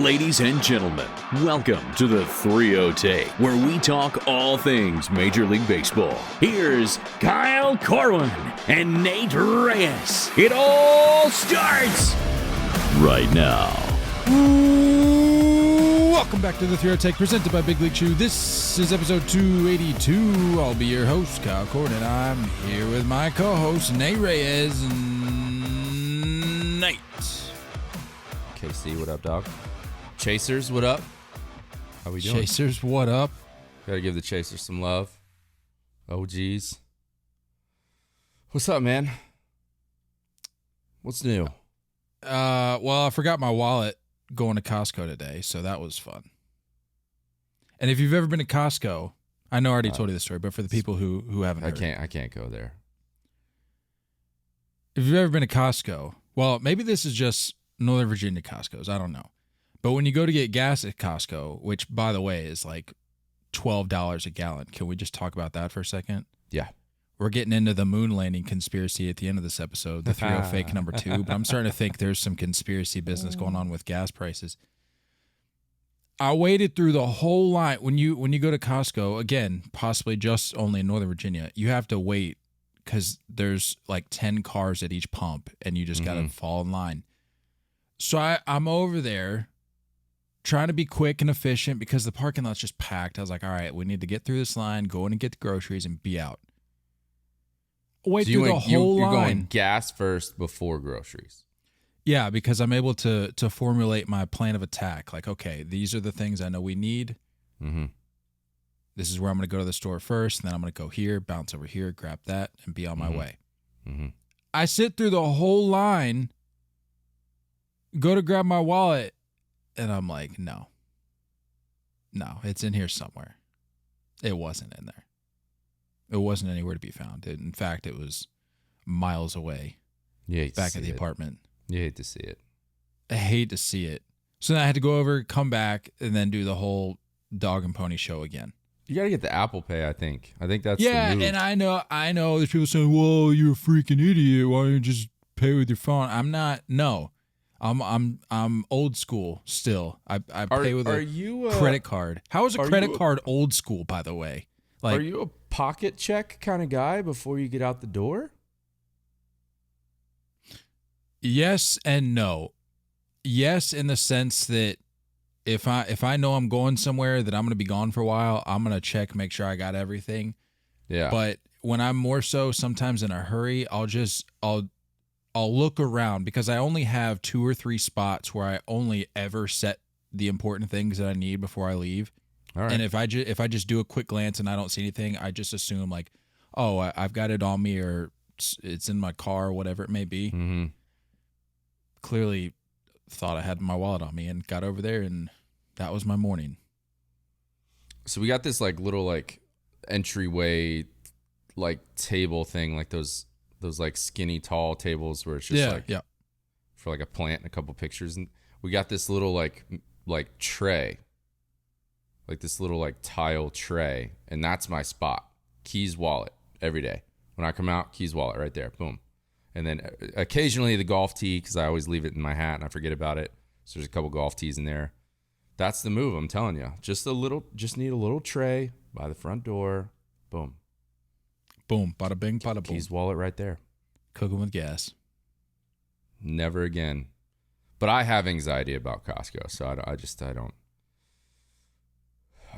Ladies and gentlemen, welcome to the 3-0 Take, where we talk all things Major League Baseball. Here's Kyle Corwin and Nate Reyes. It all starts right now. Welcome back to the 3-0 Take, presented by Big League Chew. This is episode 282. I'll be your host, Kyle Corwin, and I'm here with my co-host, Nate Reyes. Nate. KC, what up, dog? Chasers, what up? How we doing? Chasers, what up? Gotta give the Chasers some love. OGs. What's up, man? What's new? Well, I forgot my wallet going to Costco today, so that was fun. And if you've ever been to Costco, I know I already told you this story, but for the people who haven't heard I can't go there. If you've ever been to Costco, well, maybe this is just Northern Virginia Costco's, I don't know. But when you go to get gas at Costco, which, by the way, is like $12 a gallon, can we just talk about that for a second? Yeah. We're getting into the moon landing conspiracy at the end of this episode, the 3-0 fake number 2, but I'm starting to think there's some conspiracy business going on with gas prices. I waited through the whole line. When you go to Costco, again, possibly just only in Northern Virginia, you have to wait because there's like 10 cars at each pump, and you just got to fall in line. So I'm over there trying to be quick and efficient because the parking lot's just packed. I was like, all right, we need to get through this line, go in and get the groceries, and be out. Wait through the whole line. You're going gas first before groceries. Yeah, because I'm able to formulate my plan of attack. Like, okay, these are the things I know we need. Mm-hmm. This is where I'm going to go to the store first, and then I'm going to go here, bounce over here, grab that, and be on my way. Mm-hmm. I sit through the whole line, go to grab my wallet, and I'm like, no, it's in here somewhere. It wasn't in there. It wasn't anywhere to be found. In fact, it was miles away back at the apartment. You hate to see it. I hate to see it. So then I had to go over, come back, and then do the whole dog and pony show again. You got to get the Apple Pay, I think. I think that's the move. And I know there's people saying, "Whoa, you're a freaking idiot. Why don't you just pay with your phone?" I'm not. No. I'm old school still. I pay with a credit card. How is a credit card old school, by the way? Like, are you a pocket check kind of guy before you get out the door? Yes and no. Yes, in the sense that if I know I'm going somewhere that I'm going to be gone for a while, I'm going to check, make sure I got everything. Yeah. But when I'm more so sometimes in a hurry, I'll look around because I only have 2 or 3 spots where I only ever set the important things that I need before I leave. All right. And if I just do a quick glance and I don't see anything, I just assume like, oh, I've got it on me or it's in my car or whatever it may be. Mm-hmm. Clearly thought I had my wallet on me and got over there, and that was my morning. So we got this like little like entryway like table thing, like those like skinny tall tables where it's just for like a plant and a couple pictures, and we got this little like tray, like this little like tile tray, and that's my spot. Keys, wallet every day. When I come out, keys, wallet right there. Boom. And then occasionally the golf tee, because I always leave it in my hat and I forget about it. So there's a couple golf tees in there. That's the move, I'm telling you. Just need a little tray by the front door. Boom. Boom. Bada bing, bada boom. Keys, wallet right there. Cooking with gas. Never again. But I have anxiety about Costco, so I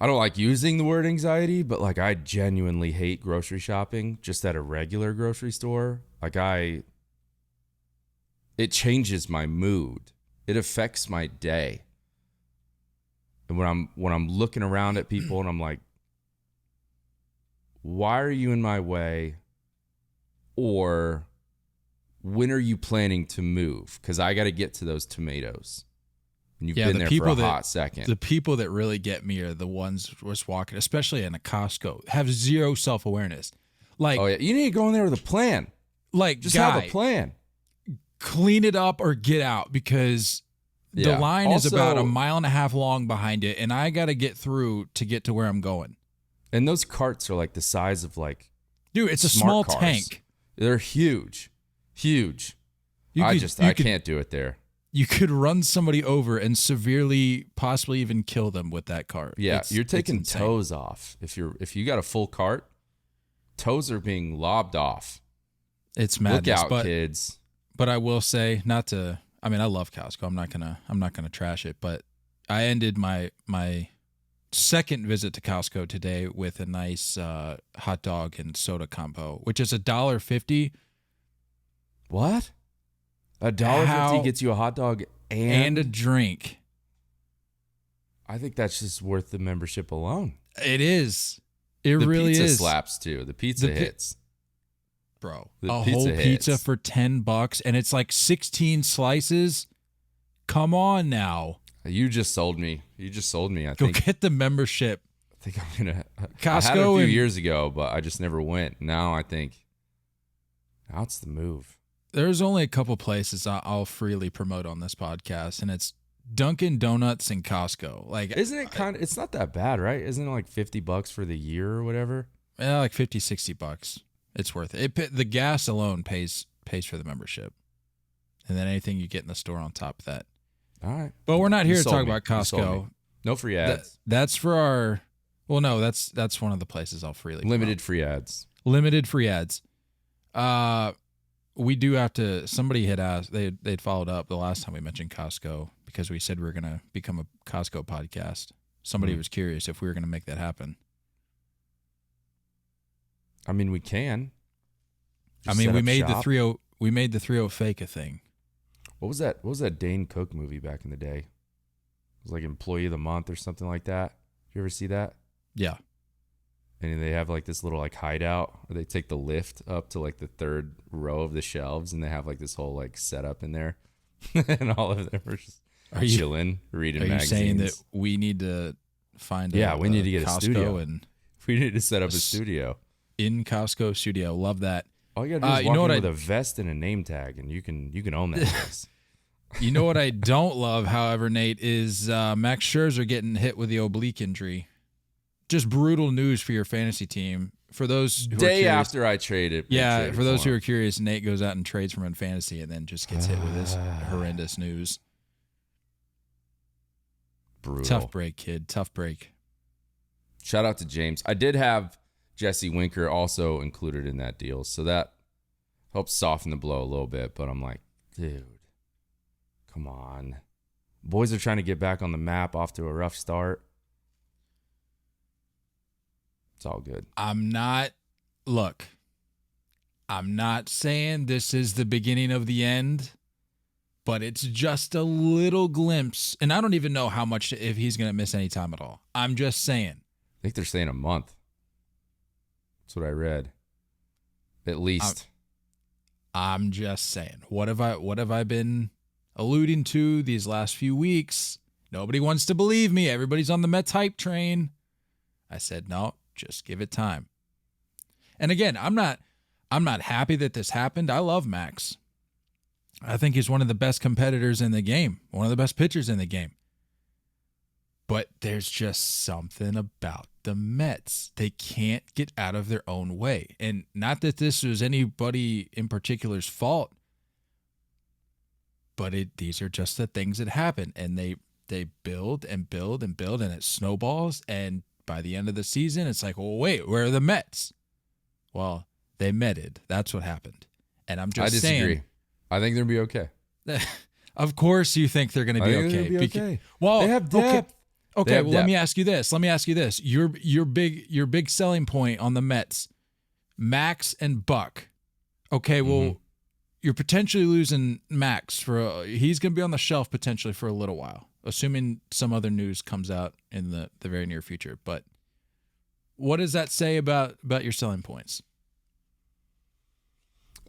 don't like using the word anxiety, but like I genuinely hate grocery shopping just at a regular grocery store. Like it changes my mood. It affects my day. And when I'm looking around at people and I'm like, why are you in my way? Or when are you planning to move? Because I got to get to those tomatoes. And you've been there for a hot second. The people that really get me are the ones just walking, especially in a Costco, have zero self-awareness. Like, oh yeah, you need to go in there with a plan. Like, just have a plan. Clean it up or get out, because the line is about 1.5 miles long behind it, and I got to get through to get to where I'm going. And those carts are like the size of like, dude, it's a small tank. They're huge. I can't do it there. you could run somebody over and severely, possibly even kill them with that cart. Yeah, you're taking toes off. If you got a full cart, toes are being lobbed off. It's madness. Look out, kids. But I will say, I love Costco. I'm not gonna trash it, but I ended my second visit to Costco today with a nice hot dog and soda combo, which is $1.50. What? $1.50 gets you a hot dog and a drink. I think that's just worth the membership alone. It is. It really is. The pizza slaps too. The pizza hits. Bro, whole pizza for $10, and it's like 16 slices. Come on now. You just sold me. I think. Go get the membership. I think I'm gonna. Costco I had it a few years ago, but I just never went. Now it's the move. There's only a couple places I'll freely promote on this podcast, and it's Dunkin' Donuts and Costco. Like, isn't it it's not that bad, right? Isn't it like $50 for the year or whatever? Yeah, like $50-$60. It's worth it. The gas alone pays for the membership, and then anything you get in the store on top of that. All right. But we're not here to talk about Costco. No free ads. That's for our. Well, no, that's one of the places I'll freely promote. Limited free ads. We do have to. Somebody had asked. They'd followed up the last time we mentioned Costco because we said we were going to become a Costco podcast. Somebody was curious if we were going to make that happen. I mean, we can. We made the 3-0 fake a thing. What was that? What was that Dane Cook movie back in the day? It was like Employee of the Month or something like that. You ever see that? Yeah. And they have like this little like hideout where they take the lift up to like the third row of the shelves, and they have like this whole like setup in there, and all of them are just chilling, reading magazines. Are you saying that we need to find? We need to get Costco a studio, and we need to set up a studio in Costco studio. Love that. All you gotta do is walk in with a vest and a name tag, and you can own that place. You know what I don't love, however, Nate, is Max Scherzer getting hit with the oblique injury. Just brutal news for your fantasy team. For those who day after I traded, for those who are curious, Nate goes out and trades for him in fantasy, and then just gets hit with this horrendous news. Brutal. Tough break, kid. Tough break. Shout out to James. I did have Jesse Winker also included in that deal, so that helps soften the blow a little bit. But I'm like, dude, come on. Boys are trying to get back on the map, off to a rough start. It's all good. I'm not saying this is the beginning of the end, but it's just a little glimpse. And I don't even know how much, if he's going to miss any time at all. I'm just saying. I think they're saying a month. That's what I read. At least. I'm just saying. What have I been alluding to these last few weeks? Nobody wants to believe me. Everybody's on the Mets hype train. I said, no, just give it time. And again, I'm not happy that this happened. I love Max. I think he's one of the best competitors in the game, one of the best pitchers in the game. But there's just something about the Mets. They can't get out of their own way. And not that this was anybody in particular's fault, but these are just the things that happen. And they build and build and build, and it snowballs. And by the end of the season, it's like, well, wait, where are the Mets? Well, they Meted. That's what happened. And I'm just saying. I disagree. I think they'll be okay. Of course you think they're going to be okay. Be okay. Well, they have depth. Okay, well, let me ask you this. Your big selling point on the Mets, Max and Buck. Okay, well, you're potentially losing Max he's going to be on the shelf potentially for a little while, assuming some other news comes out in the very near future. But what does that say about your selling points?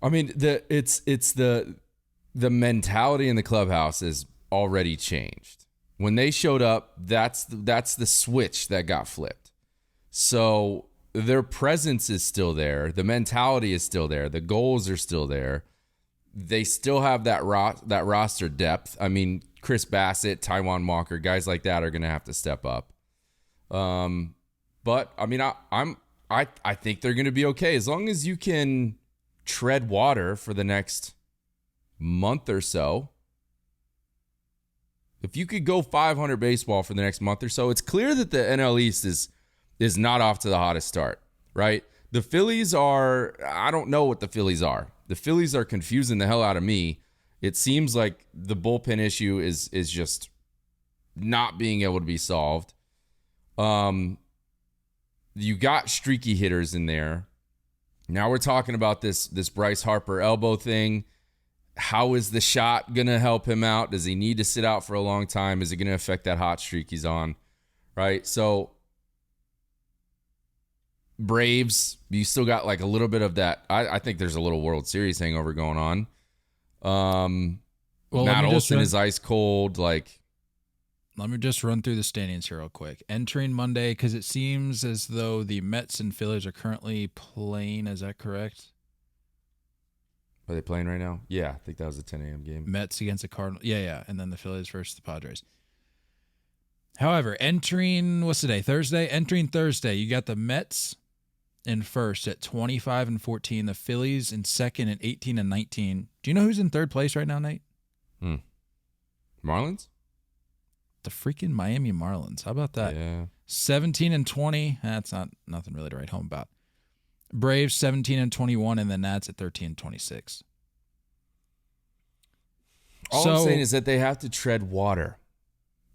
I mean, it's the mentality in the clubhouse is already changed. When they showed up, that's the switch that got flipped. So their presence is still there. The mentality is still there. The goals are still there. They still have that roster depth. I mean, Chris Bassett, Taijuan Walker, guys like that are going to have to step up. But I mean, I think they're going to be okay as long as you can tread water for the next month or so. If you could go 500 baseball for the next month or so, it's clear that the NL East is not off to the hottest start, right? The Phillies are, I don't know what the Phillies are. The Phillies are confusing the hell out of me. It seems like the bullpen issue is just not being able to be solved. You got streaky hitters in there. Now we're talking about this Bryce Harper elbow thing. How is the shot going to help him out? Does he need to sit out for a long time? Is it going to affect that hot streak he's on? Right? So Braves, you still got like a little bit of that. I think there's a little World Series hangover going on. Matt Olson is ice cold. Like, let me just run through the standings here real quick. Entering Monday, because it seems as though the Mets and Phillies are currently playing. Is that correct? Are they playing right now? Yeah, I think that was a 10 a.m. game. Mets against the Cardinals. Yeah. And then the Phillies versus the Padres. However, entering, what's the day? Thursday? Entering Thursday, you got the Mets in first at 25-14. The Phillies in second at 18-19. Do you know who's in third place right now, Nate? Marlins? The freaking Miami Marlins. How about that? Yeah. 17-20. That's nothing really to write home about. Braves 17-21, and the Nats at 13-26. All I'm saying is that they have to tread water.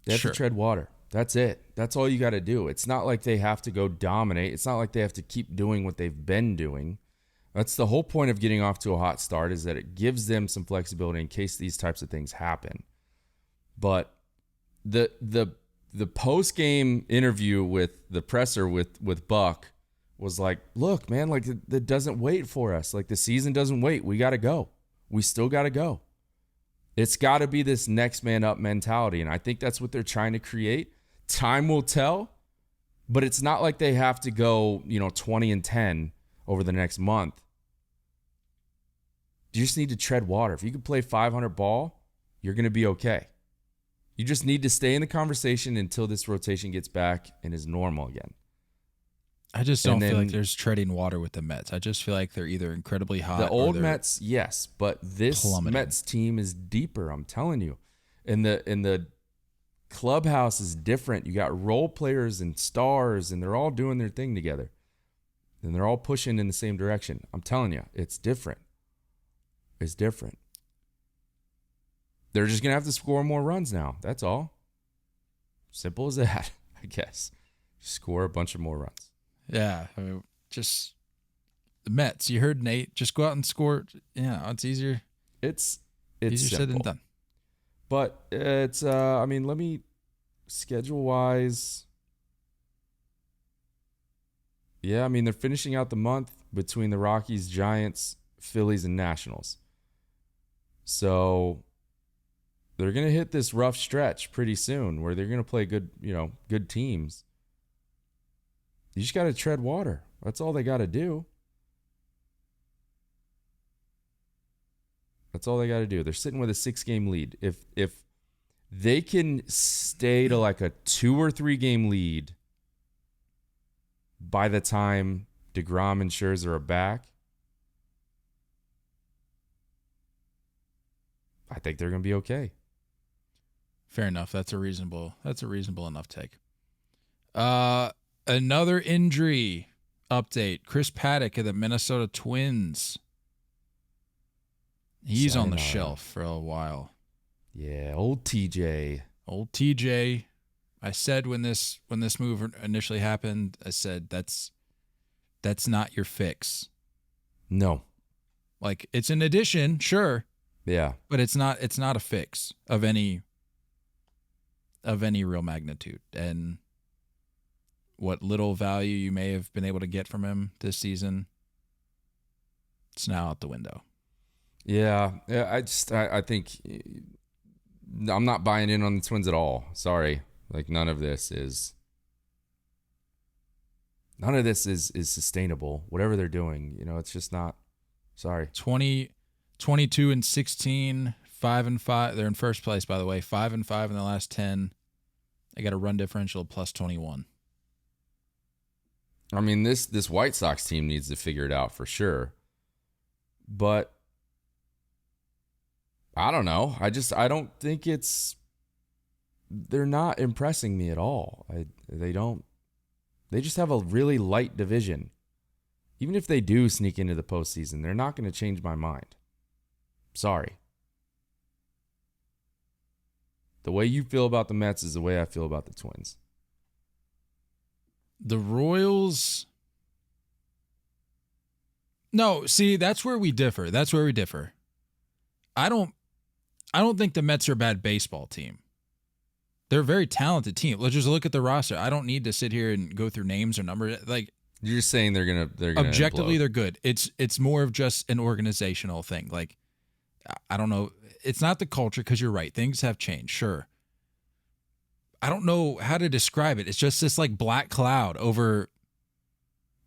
They have to tread water. That's it. That's all you got to do. It's not like they have to go dominate. It's not like they have to keep doing what they've been doing. That's the whole point of getting off to a hot start, is that it gives them some flexibility in case these types of things happen. But the post-game interview with the presser with Buck was like, look, man, like that doesn't wait for us. Like the season doesn't wait. We got to go. We still got to go. It's got to be this next man up mentality. And I think that's what they're trying to create. Time will tell, but it's not like they have to go, 20-10 over the next month. You just need to tread water. If you can play 500 ball, you're going to be okay. You just need to stay in the conversation until this rotation gets back and is normal again. I just don't feel like there's treading water with the Mets. I just feel like they're either incredibly hot. The old Mets, yes, but this Mets team is deeper. I'm telling you, and the clubhouse is different. You got role players and stars, and they're all doing their thing together, and they're all pushing in the same direction. I'm telling you, it's different. It's different. They're just gonna have to score more runs now. That's all. Simple as that, I guess. Score a bunch of more runs. Yeah, I mean, just the Mets. You heard Nate. Just go out and score. Yeah, it's easier. It's easier said than done. But it's let me schedule wise. Yeah, they're finishing out the month between the Rockies, Giants, Phillies, and Nationals. So they're gonna hit this rough stretch pretty soon where they're gonna play good teams. You just got to tread water. That's all they got to do. That's all they got to do. They're sitting with a 6-game lead. If they can stay to like a 2 or 3 game lead by the time DeGrom and Scherzer are back, I think they're going to be okay. Fair enough. That's a reasonable enough take. Another injury update. Chris Paddock of the Minnesota Twins. He's on the shelf for a while. Yeah, old TJ. Old TJ. I said when this move initially happened, I said that's not your fix. No. Like, it's an addition, sure. Yeah. But it's not a fix of any real magnitude. And what little value you may have been able to get from him this season, it's now out the window. Yeah, I think I'm not buying in on the Twins at all. Sorry. Like, none of this is sustainable. Whatever they're doing, it's just not. Sorry. 22-16, 5-5. They're in first place, by the way. 5-5 in the last 10. They got a run differential of plus 21. This White Sox team needs to figure it out for sure. But I don't know. I don't think it's they're not impressing me at all. They just have a really light division. Even if they do sneak into the postseason, they're not going to change my mind. Sorry. The way you feel about the Mets is the way I feel about the Twins. The Royals. No, see, that's where we differ. I don't think the Mets are a bad baseball team. They're a very talented team. Let's just look at the roster. I don't need to sit here and go through names or numbers. Like, you're just saying they're gonna objectively implode. They're good. It's more of just an organizational thing. Like, I don't know. It's not the culture, because you're right. Things have changed. Sure. I don't know how to describe it. It's just this like black cloud over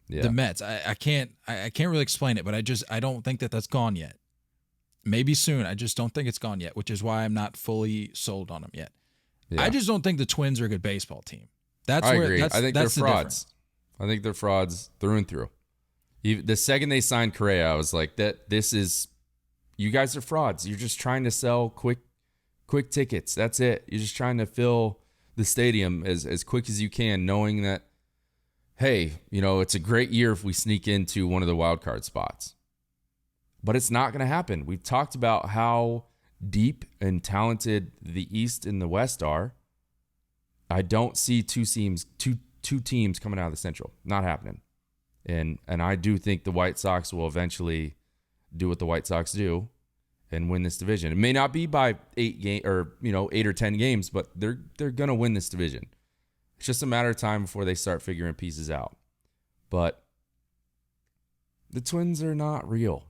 the Mets. I can't really explain it, but I don't think that's gone yet. Maybe soon. I just don't think it's gone yet, which is why I'm not fully sold on them yet. Yeah. I just don't think the Twins are a good baseball team. I agree. I think they're frauds. I think they're frauds through and through. The second they signed Correa, I was like, you guys are frauds. You're just trying to sell quick tickets. That's it. You're just trying to fill the stadium as quick as you can, knowing that, hey, it's a great year if we sneak into one of the wild card spots. But it's not going to happen. We've talked about how deep and talented the East and the West are. I don't see two teams coming out of the Central. Not happening. And I do think the White Sox will eventually do what the White Sox do and win this division. It may not be by 8 or 10 games, but they're going to win this division. It's just a matter of time before they start figuring pieces out. But the Twins are not real.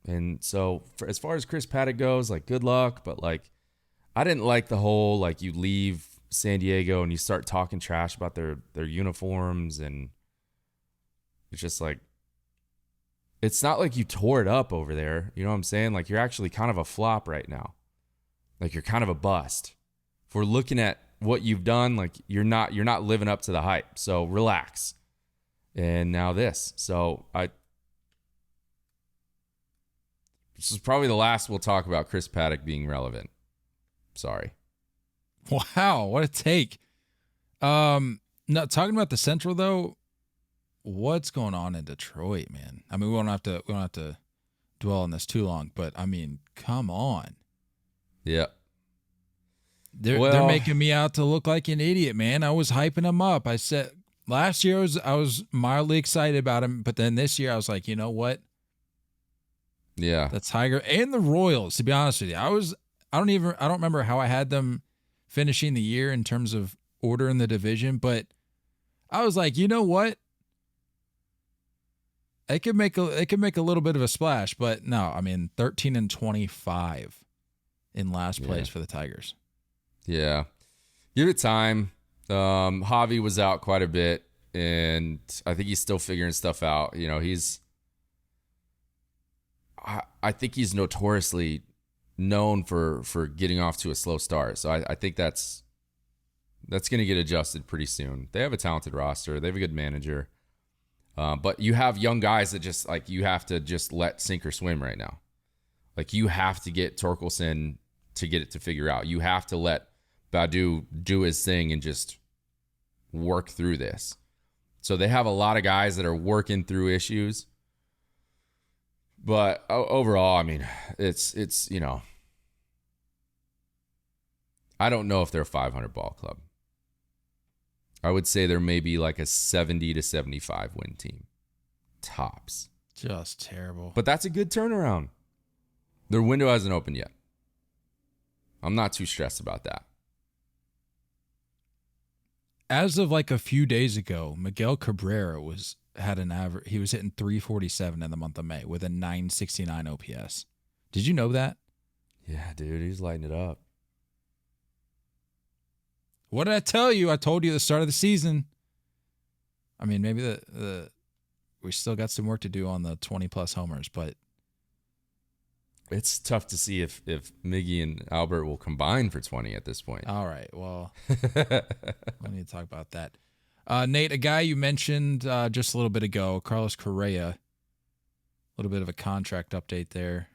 And so as far as Chris Paddock goes, like, good luck. But like, I didn't like the whole, like, you leave San Diego and you start talking trash about their uniforms. And it's just like, it's not like you tore it up over there. You know what I'm saying? Like, you're actually kind of a flop right now. Like, you're kind of a bust. If we're looking at what you've done, like, you're not living up to the hype. So relax. And now this. So this is probably the last we'll talk about Chris Paddock being relevant. Sorry. Wow, what a take. No, talking about the Central though, what's going on in Detroit, man? I mean, we don't have to dwell on this too long, but I mean, come on. Yeah. They're making me out to look like an idiot, man. I was hyping them up. I said last year I was mildly excited about him, but then this year I was like, you know what? Yeah. The Tiger and the Royals, to be honest with you. I don't remember how I had them finishing the year in terms of order in the division, but I was like, you know what? It could make a little bit of a splash, but no, I mean 13-25 in last place for the Tigers. Yeah. Give it time. Javi was out quite a bit, and I think he's still figuring stuff out. I think he's notoriously known for getting off to a slow start. So I think that's going to get adjusted pretty soon. They have a talented roster. They have a good manager. But you have young guys that just, like, you have to just let sink or swim right now. Like, you have to get Torkelson to get it to figure out. You have to let Badu do his thing and just work through this. So they have a lot of guys that are working through issues. But overall, I mean, it's I don't know if they're a 500 ball club. I would say they're maybe like a 70 to 75 win team. Tops. Just terrible. But that's a good turnaround. Their window hasn't opened yet. I'm not too stressed about that. As of like a few days ago, Miguel Cabrera had an average. He was hitting 347 in the month of May with a 969 OPS. Did you know that? Yeah, dude, he's lighting it up. What did I tell you? I told you at the start of the season. I mean, maybe we still got some work to do on the 20-plus homers, but it's tough to see if Miggy and Albert will combine for 20 at this point. All right, well, we need to talk about that. Nate, a guy you mentioned just a little bit ago, Carlos Correa, a little bit of a contract update there.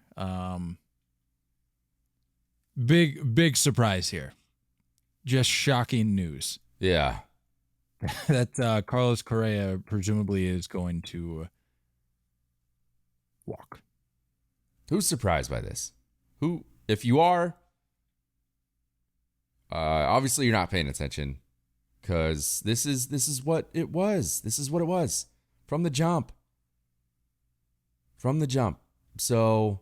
Big surprise here. just shocking news. Yeah. That Carlos Correa presumably is going to walk. Who's surprised by this? Who, if you are, obviously you're not paying attention because this is what it was. This is what it was from the jump. From the jump. So,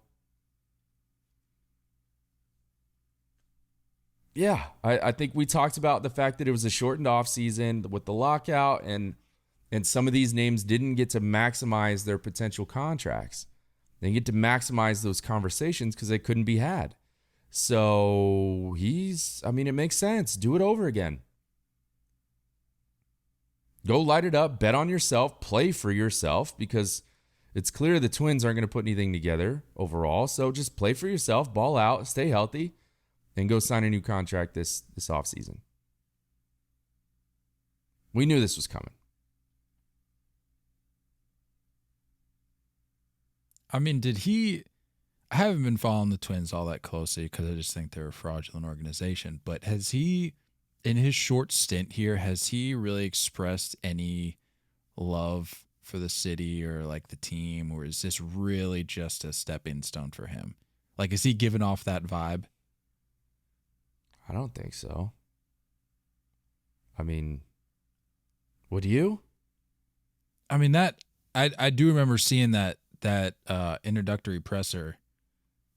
yeah, I think we talked about the fact that it was a shortened offseason with the lockout and some of these names didn't get to maximize their potential contracts. They get to maximize those conversations because they couldn't be had. So it makes sense. Do it over again. Go light it up, bet on yourself, play for yourself because it's clear the Twins aren't going to put anything together overall. So just play for yourself, ball out, stay healthy, and go sign a new contract this offseason. We knew this was coming. I mean, I haven't been following the Twins all that closely because I just think they're a fraudulent organization. But has he, in his short stint here, has he really expressed any love for the city or like the team, or is this really just a stepping stone for him? Like, is he giving off that vibe? I don't think so. I mean, would you? I mean, I do remember seeing that introductory presser,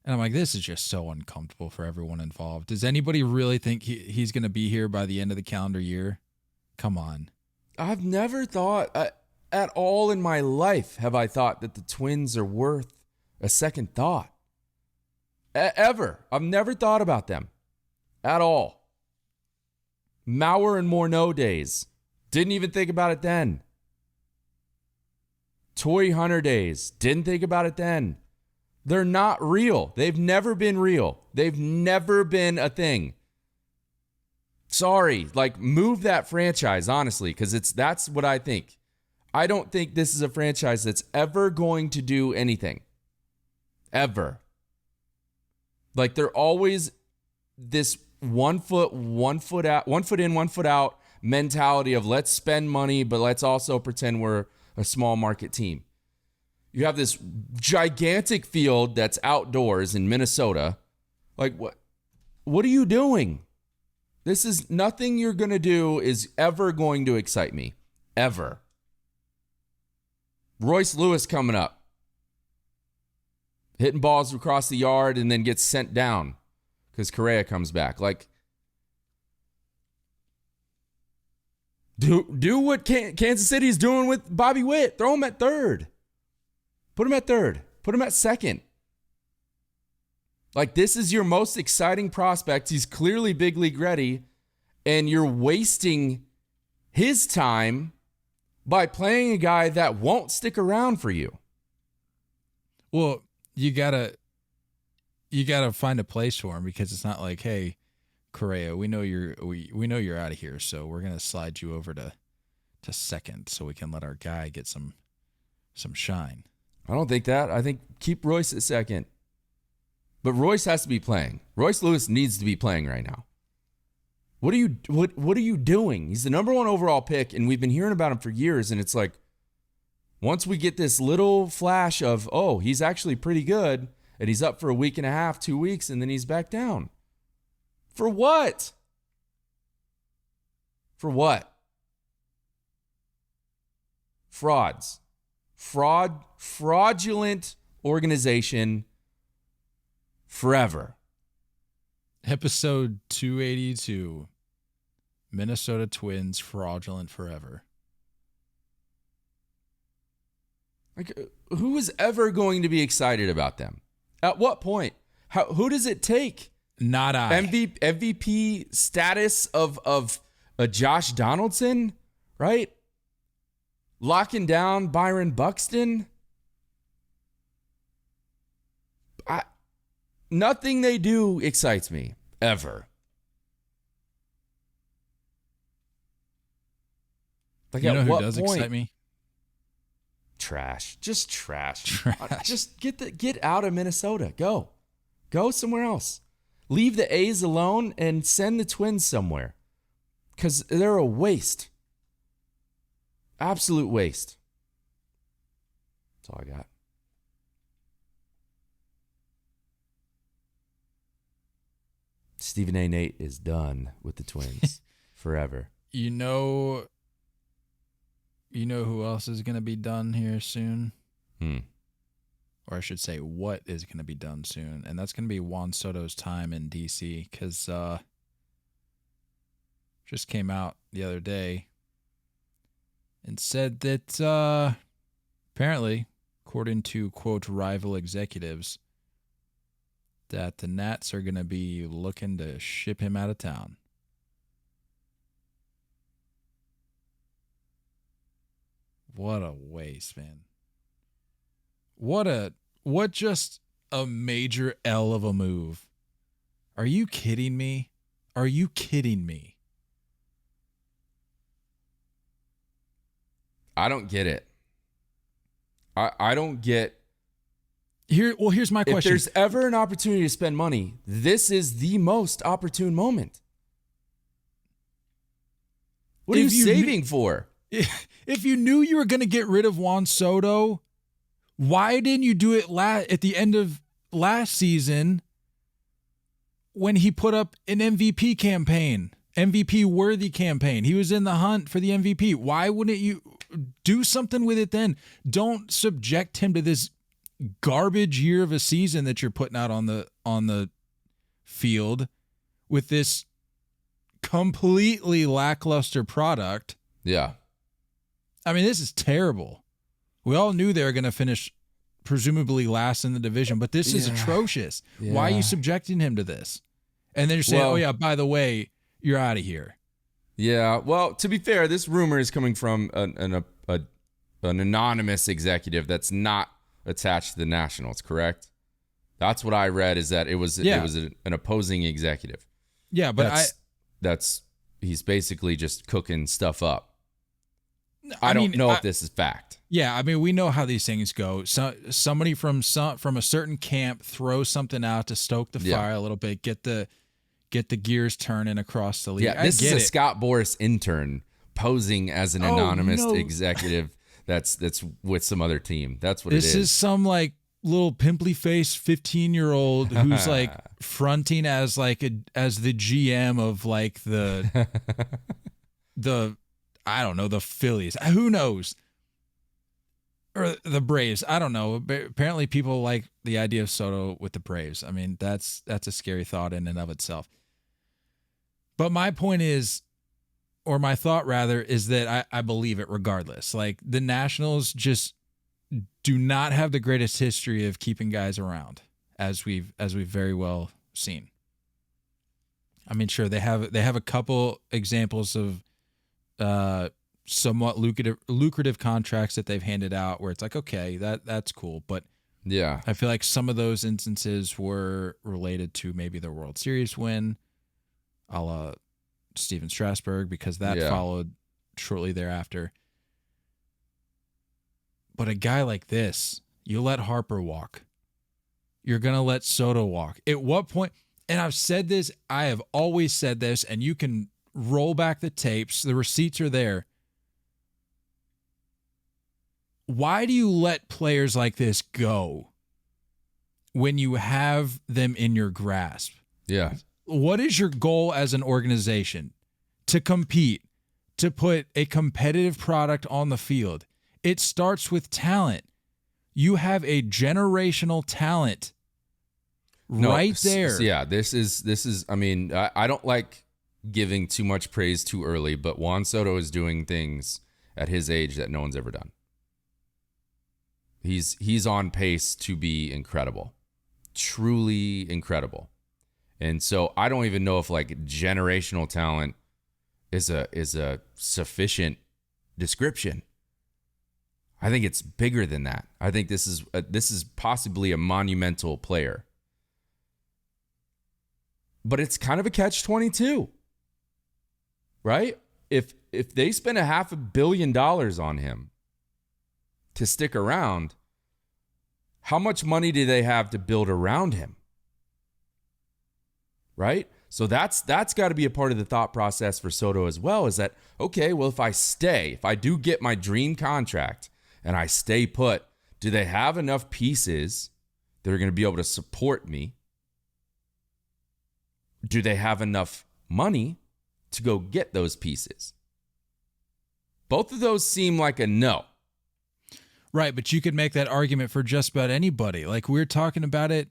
and I'm like, this is just so uncomfortable for everyone involved. Does anybody really think he's going to be here by the end of the calendar year? Come on. I've never thought at all in my life have I thought that the Twins are worth a second thought. Ever. I've never thought about them at all. Mauer and Morneau days. Didn't even think about it then. Torrey Hunter days. Didn't think about it then. They're not real. They've never been real. They've never been a thing. Sorry. Move that franchise, honestly, because that's what I think. I don't think this is a franchise that's ever going to do anything. Ever. They're always this one foot in, 1 foot out mentality of let's spend money, but let's also pretend we're a small market team. You have this gigantic field that's outdoors in Minnesota. What are you doing? This is nothing you're going to do is ever going to excite me. Ever. Royce Lewis coming up. Hitting balls across the yard and then gets sent down because Correa comes back. Do what Kansas City's doing with Bobby Witt. Throw him at third. Put him at third. Put him at second. This is your most exciting prospect. He's clearly big league ready, and you're wasting his time by playing a guy that won't stick around for you. Well, you gotta find a place for him because it's not like, hey, Correa, we know you're out of here, so we're gonna slide you over to second so we can let our guy get some shine. I don't think that. I think keep Royce at second. But Royce has to be playing. Royce Lewis needs to be playing right now. What are you doing? He's the number 1 overall pick, and we've been hearing about him for years, and it's like once we get this little flash of, oh, he's actually pretty good, and he's up for a week and a half, 2 weeks, and then he's back down. For what? For what? Frauds. Fraudulent organization forever. Episode 282. Minnesota Twins fraudulent forever. Who is ever going to be excited about them? At what point? Who does it take? Not I. MVP status of a Josh Donaldson, right? Locking down Byron Buxton. Nothing they do excites me, ever. You know who does excite me? Trash. Just trash. Just get out of Minnesota. Go somewhere else. Leave the A's alone and send the Twins somewhere. Because they're a waste. Absolute waste. That's all I got. Stephen A. Nate is done with the Twins forever. You know who else is going to be done here soon? Or I should say, what is going to be done soon? And that's going to be Juan Soto's time in D.C. because just came out the other day and said that apparently, according to, quote, rival executives, that the Nats are going to be looking to ship him out of town. What a waste, man. What just a major L of a move. Are you kidding me? Are you kidding me? I don't get it. I don't get. Here's my question. If there's ever an opportunity to spend money, this is the most opportune moment. What are you saving for? If you knew you were going to get rid of Juan Soto, why didn't you do it at the end of last season when he put up an MVP campaign, MVP-worthy campaign? He was in the hunt for the MVP. Why wouldn't you do something with it then? Don't subject him to this garbage year of a season that you're putting out on the field with this completely lackluster product. Yeah. I mean, this is terrible. We all knew they were going to finish presumably last in the division, but this is atrocious. Yeah. Why are you subjecting him to this? And then you're saying, oh, yeah, by the way, you're out of here. Yeah. Well, to be fair, this rumor is coming from an anonymous executive that's not attached to the Nationals, correct? That's what I read, is that it was an opposing executive. Yeah, but he's basically just cooking stuff up. I don't know if this is fact. Yeah, I mean, we know how these things go. So somebody from a certain camp throws something out to stoke the fire a little bit, get the gears turning across the league. Yeah, this is a Scott Boras intern posing as an anonymous executive that's with some other team. That's what it is. This is some like little pimply faced 15-year-old who's like fronting as the GM of like the I don't know, the Phillies. Who knows? Or the Braves. I don't know. Apparently people like the idea of Soto with the Braves. I mean, that's a scary thought in and of itself. But my point is, or my thought rather, is that I believe it regardless. Like, the Nationals just do not have the greatest history of keeping guys around, as we've very well seen. I mean, sure, they have a couple examples of somewhat lucrative contracts that they've handed out where it's like, okay, that's cool. But yeah, I feel like some of those instances were related to maybe the World Series win, a la Steven Strasburg, because that followed shortly thereafter. But a guy like this, you let Harper walk. You're going to let Soto walk. At what point? And I've said this, I have always said this, and you can roll back the tapes. The receipts are there. Why do you let players like this go when you have them in your grasp? Yeah. What is your goal as an organization? To compete, to put a competitive product on the field. It starts with talent. You have a generational talent right there. Yeah, this is, I mean, I don't like giving too much praise too early, but Juan Soto is doing things at his age that no one's ever done. He's on pace to be incredible, truly incredible. And so I don't even know if like generational talent is a sufficient description. I think it's bigger than that. I think this is possibly a monumental player. But it's kind of a catch-22. Right? If they spend $500 million on him to stick around, how much money do they have to build around him? right? So that's got to be a part of the thought process for Soto as well, is that, okay, well, if I do get my dream contract and I stay put, do they have enough pieces that are going to be able to support me? Do they have enough money to go get those pieces? Both of those seem like a no. Right, but you could make that argument for just about anybody. Like we were talking about it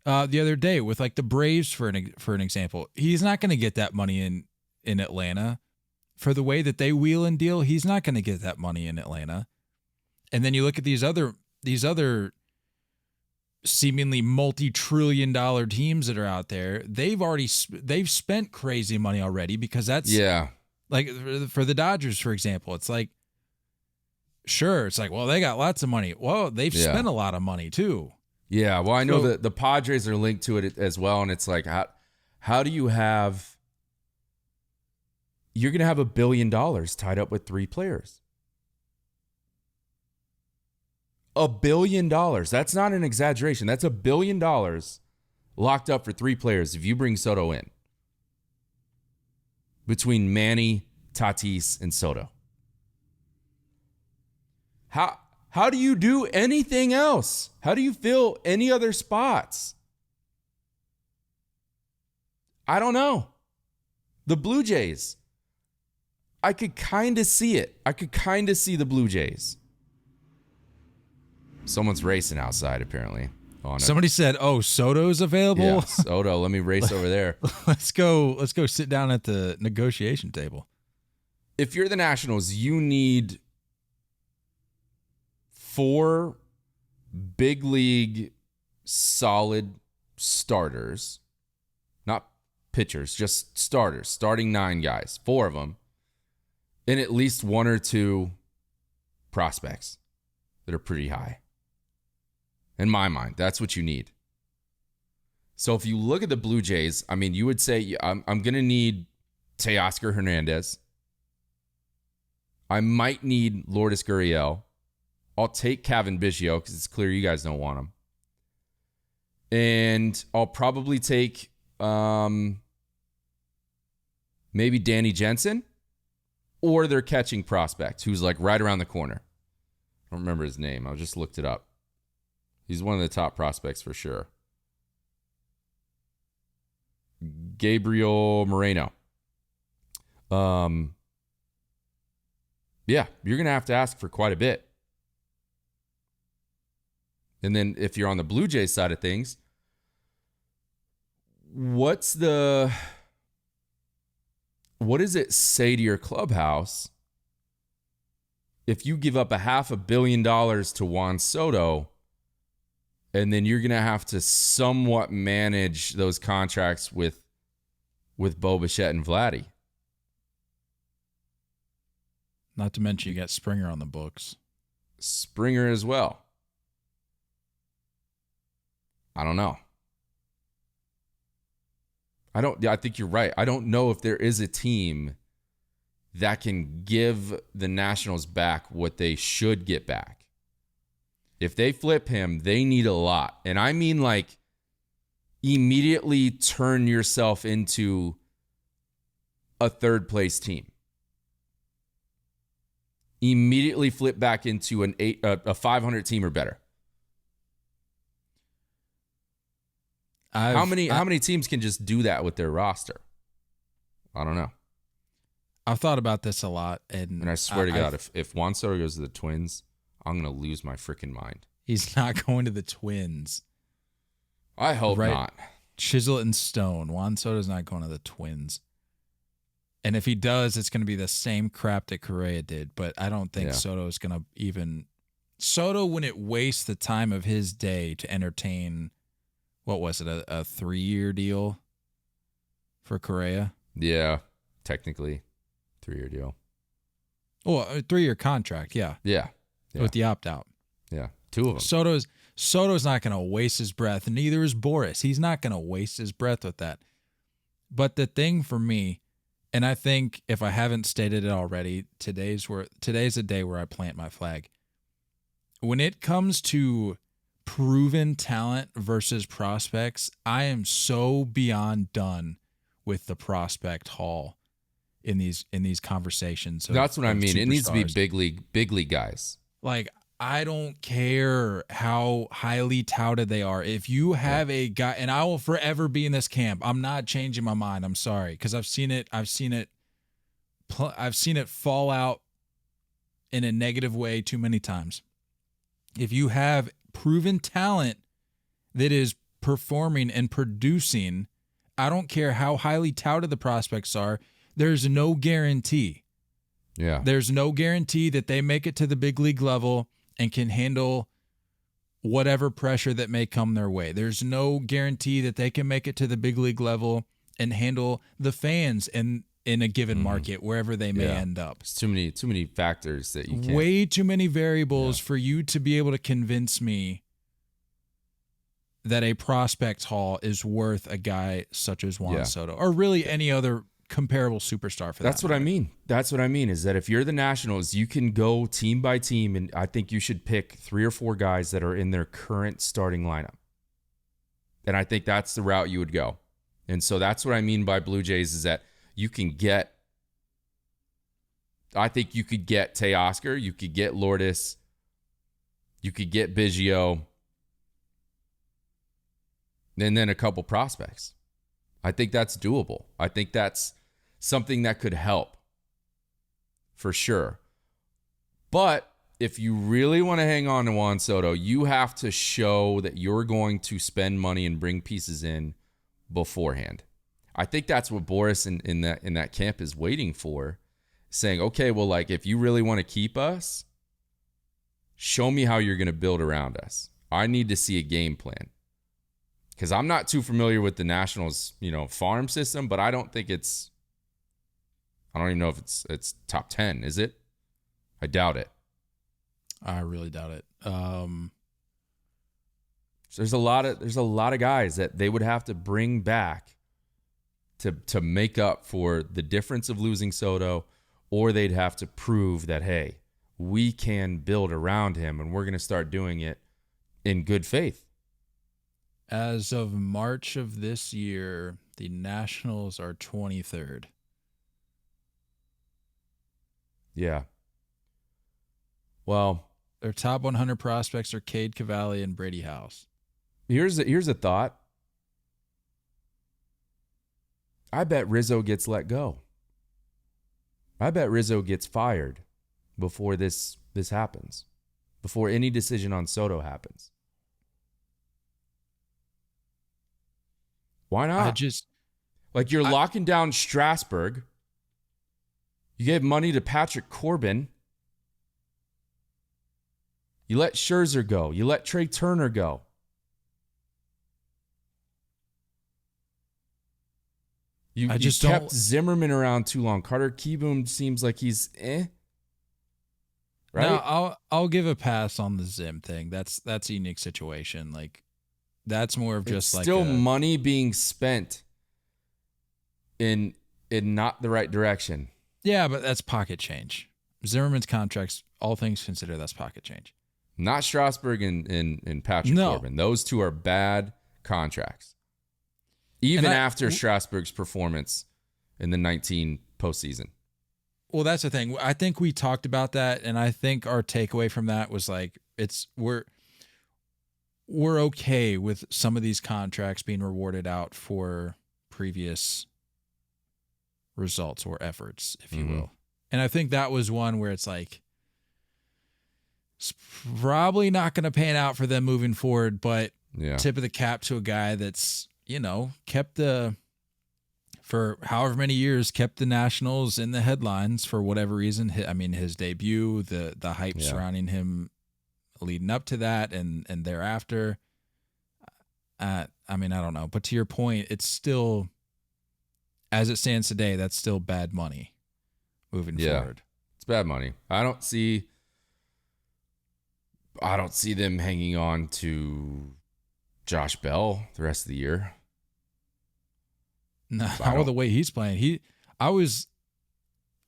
the other day with like the Braves for an example. He's not going to get that money in Atlanta for the way that they wheel and deal. He's not going to get that money in Atlanta. And then you look at these other seemingly multi-trillion-dollar teams that are out there. They've spent crazy money already, because that's like for the Dodgers, for example. It's like, sure, it's like, well, they got lots of money. Well, they've spent a lot of money too. Yeah, well, I know that the Padres are linked to it as well, and it's like, how do you have... You're going to have $1 billion tied up with 3 players. $1 billion. That's not an exaggeration. That's $1 billion locked up for 3 players if you bring Soto in. Between Manny, Tatis, and Soto. How do you do anything else? How do you fill any other spots? I don't know. The Blue Jays. I could kind of see it. I could kind of see the Blue Jays. Someone's racing outside, apparently. Somebody said, "Oh, Soto's available." Yeah, Soto. Let me race over there. Let's go sit down at the negotiation table. If you're the Nationals, you need 4 big league solid starters, not pitchers, just starters, starting 9 guys, 4 of them, and at least 1 or 2 prospects that are pretty high. In my mind, that's what you need. So if you look at the Blue Jays, I mean, you would say, I'm going to need Teoscar Hernandez. I might need Lourdes Gurriel. I'll take Kevin Biggio because it's clear you guys don't want him. And I'll probably take maybe Danny Jensen or their catching prospect, who's like right around the corner. I don't remember his name. I just looked it up. He's one of the top prospects for sure. Gabriel Moreno. Yeah, you're going to have to ask for quite a bit. And then if you're on the Blue Jays side of things, what does it say to your clubhouse if you give up $500 million to Juan Soto, and then you're going to have to somewhat manage those contracts with Bo Bichette and Vladdy? Not to mention you got Springer on the books. Springer as well. I don't know. I think you're right. I don't know if there is a team that can give the Nationals back what they should get back. If they flip him, they need a lot. And I mean, like, immediately turn yourself into a third place team. Immediately flip back into a 500 team or better. How many teams can just do that with their roster? I don't know. I've thought about this a lot, and I swear to God, if Juan Soto goes to the Twins, I'm gonna lose my freaking mind. He's not going to the Twins. I hope not. Chisel it in stone. Juan Soto's not going to the Twins. And if he does, it's going to be the same crap that Correa did. But I don't think Soto's going to even... Soto wouldn't waste the time of his day to entertain... What was it, a 3-year deal for Correa? Yeah, technically, 3-year deal. Well, a 3-year contract, yeah. Yeah. With the opt-out. Yeah, 2 of them. Soto's not going to waste his breath, and neither is Boris. He's not going to waste his breath with that. But the thing for me, and I think if I haven't stated it already, today's a day where I plant my flag. When it comes to proven talent versus prospects, I am so beyond done with the prospect haul in these conversations. That's what I mean. It needs to be superstars. big league guys. Like, I don't care how highly touted they are. If you have a guy, and I will forever be in this camp. I'm not changing my mind. I'm sorry, because I've seen it fall out in a negative way too many times. If you have proven talent that is performing and producing, I don't care how highly touted the prospects are, there's no guarantee. Yeah. There's no guarantee that they make it to the big league level and can handle whatever pressure that may come their way. There's no guarantee that they can make it to the big league level and handle the fans in a given market, wherever they may end up. It's too many factors that you can't. Way too many variables for you to be able to convince me that a prospect haul is worth a guy such as Juan Soto, or really any other comparable superstar for that. That's what I mean. That's what I mean, is that if you're the Nationals, you can go team by team, and I think you should pick 3 or 4 guys that are in their current starting lineup. And I think that's the route you would go. And so that's what I mean by Blue Jays, is that you can get, I think you could get Teoscar, you could get Lourdes, you could get Biggio, and then a couple prospects. I think that's doable. I think that's something that could help for sure. But if you really want to hang on to Juan Soto, you have to show that you're going to spend money and bring pieces in beforehand. I think that's what Boris in that camp is waiting for, saying, okay, well, like, if you really want to keep us, show me how you're going to build around us. I need to see a game plan. Because I'm not too familiar with the Nationals, farm system, but I don't even know if it's top 10, is it? I doubt it. I really doubt it. So there's a lot of guys that they would have to bring back to make up for the difference of losing Soto, or they'd have to prove that, hey, we can build around him, and we're going to start doing it in good faith. As of March of this year, the Nationals are 23rd. Yeah. Well, their top 100 prospects are Cade Cavalli and Brady House. Here's a thought. I bet Rizzo gets let go. I bet Rizzo gets fired before this happens, before any decision on Soto happens. Why not? You're locking down Strasburg. You gave money to Patrick Corbin. You let Scherzer go. You let Trey Turner go. You kept Zimmerman around too long. Carter Kieboom seems like he's Right? No, I'll give a pass on the Zim thing. That's a unique situation. Like, that's more of just still money being spent in not the right direction. Yeah, but that's pocket change. Zimmerman's contracts, all things considered, that's pocket change. Not Strasburg and Patrick Corbin. Those two are bad contracts. Even after Strasburg's performance in the 19 postseason. Well, that's the thing. I think we talked about that, and I think our takeaway from that was like, we're okay with some of these contracts being rewarded out for previous results or efforts, if you will. And I think that was one where it's like, it's probably not going to pan out for them moving forward, but tip of the cap to a guy that's, kept for however many years, kept the Nationals in the headlines for whatever reason. I mean, his debut, the hype surrounding him leading up to that and thereafter. I don't know. But to your point, it's still, as it stands today, that's still bad money moving forward. It's bad money. I don't see them hanging on to Josh Bell the rest of the year. No, the way he's playing. I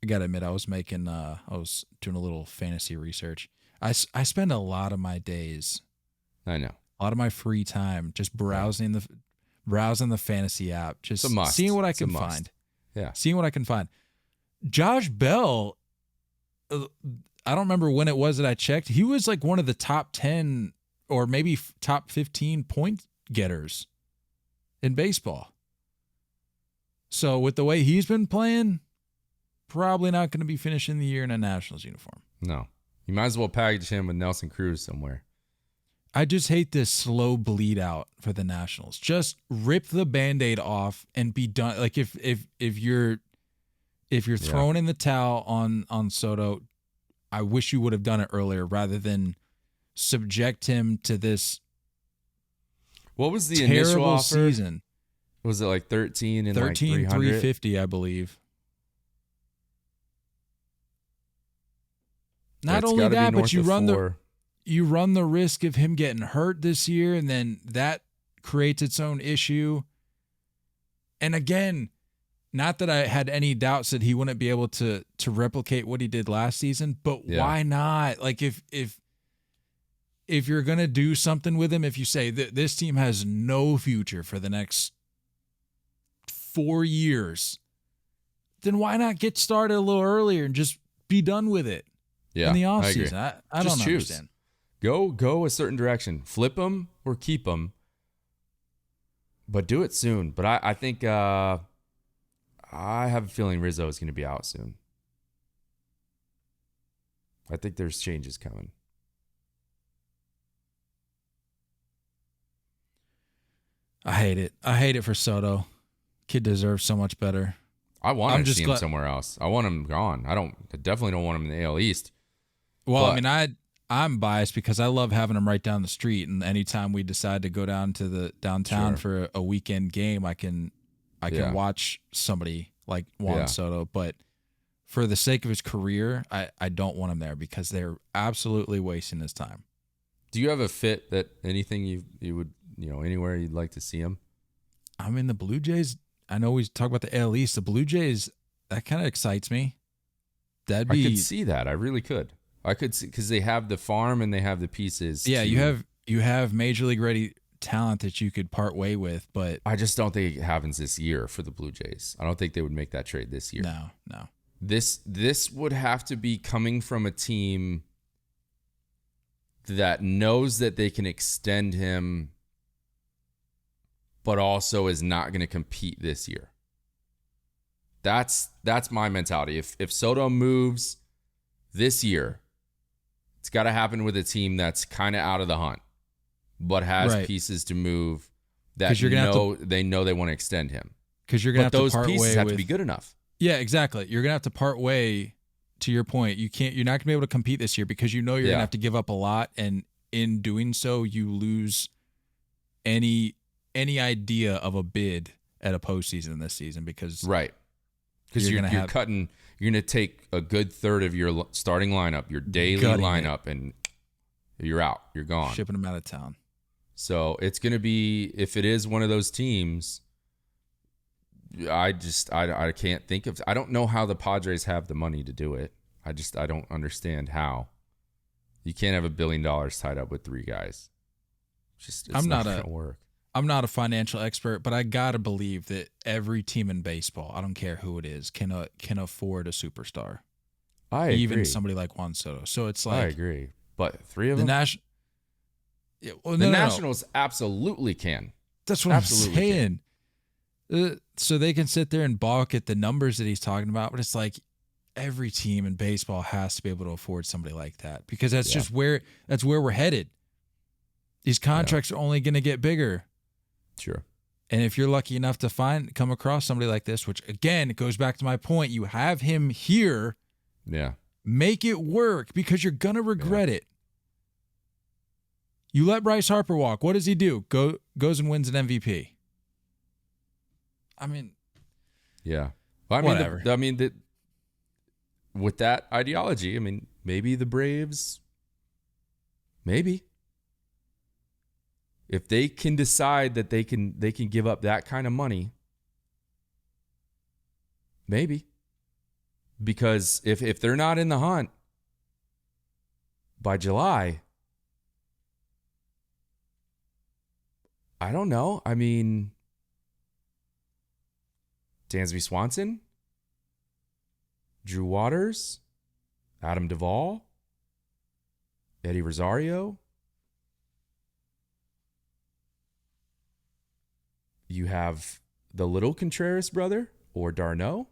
gotta admit, I was doing a little fantasy research. I spend a lot of my days, I know, a lot of my free time just browsing the fantasy app, just It's a must. seeing what I It's a can must. find. Yeah. Seeing what I can find. Josh Bell, I don't remember when it was that I checked. He was like one of the top 10 or maybe top 15 point getters in baseball. So with the way he's been playing, probably not going to be finishing the year in a Nationals uniform. No. You might as well package him with Nelson Cruz somewhere. I just hate this slow bleed out for the Nationals. Just rip the Band-Aid off and be done. Like if you're throwing in the towel on Soto, I wish you would have done it earlier rather than subject him to this. What was the initial offer? Season? Was it like 13 and 350, I believe. Not only that, but you run the risk of him getting hurt this year, and then that creates its own issue. And again, not that I had any doubts that he wouldn't be able to replicate what he did last season, but why not? Like if you're going to do something with him, if you say that this team has no future for the next 4 years, then why not get started a little earlier and just be done with it in the offseason? I don't understand. Go a certain direction. Flip them or keep them, but do it soon. But I think I have a feeling Rizzo is going to be out soon. I think there's changes coming. I hate it. I hate it for Soto. Kid deserves so much better. I want to see him somewhere else. I want him gone. I definitely don't want him in the AL East. Well, I mean, I'm biased because I love having him right down the street, and anytime we decide to go down to the downtown for a weekend game, I can watch somebody like Juan Soto. But for the sake of his career, I don't want him there because they're absolutely wasting his time. Do you have a fit that anything you would anywhere you'd like to see him? I mean, the Blue Jays. I know we talk about the AL East. The Blue Jays, that kind of excites me. I could see that. I really could. I could see because they have the farm and they have the pieces. Yeah, you have major league ready talent that you could part way with, but I just don't think it happens this year for the Blue Jays. I don't think they would make that trade this year. No. This would have to be coming from a team that knows that they can extend him, but also is not going to compete this year. That's my mentality. If Soto moves this year, it's got to happen with a team that's kind of out of the hunt, but has pieces to move that they know they want to extend him. Because you're going to have to part way. Those pieces have to be good enough. Yeah, exactly. You're going to have to part way. To your point, you're not going to be able to compete this year because you're going to have to give up a lot, and in doing so, you lose any idea of a bid at a postseason this season because you're going to take a good third of your starting lineup, your daily lineup, and you're out. You're gone. Shipping them out of town. So it's going to be, if it is one of those teams, I can't think of. I don't know how the Padres have the money to do it. I don't understand how. You can't have $1 billion tied up with 3 guys. It's not going to work. I'm not a financial expert, but I gotta believe that every team in baseball, I don't care who it is, can afford a superstar. I agree. Even somebody like Juan Soto. So it's like I agree, but 3 of them. The Nationals absolutely can. That's what I'm saying. So they can sit there and balk at the numbers that he's talking about, but it's like every team in baseball has to be able to afford somebody like that because that's just where we're headed. These contracts are only going to get bigger. Sure. And if you're lucky enough to come across somebody like this, which again, it goes back to my point, you have him here. Yeah. Make it work because you're going to regret it. You let Bryce Harper walk. What does he do? Goes and wins an MVP. I mean, yeah. Well, whatever. With that ideology, I mean, maybe the Braves, maybe. If they can decide that they can give up that kind of money, maybe. Because if they're not in the hunt by July, I don't know. I mean, Dansby Swanson, Drew Waters, Adam Duvall, Eddie Rosario. You have the little Contreras brother or Darno.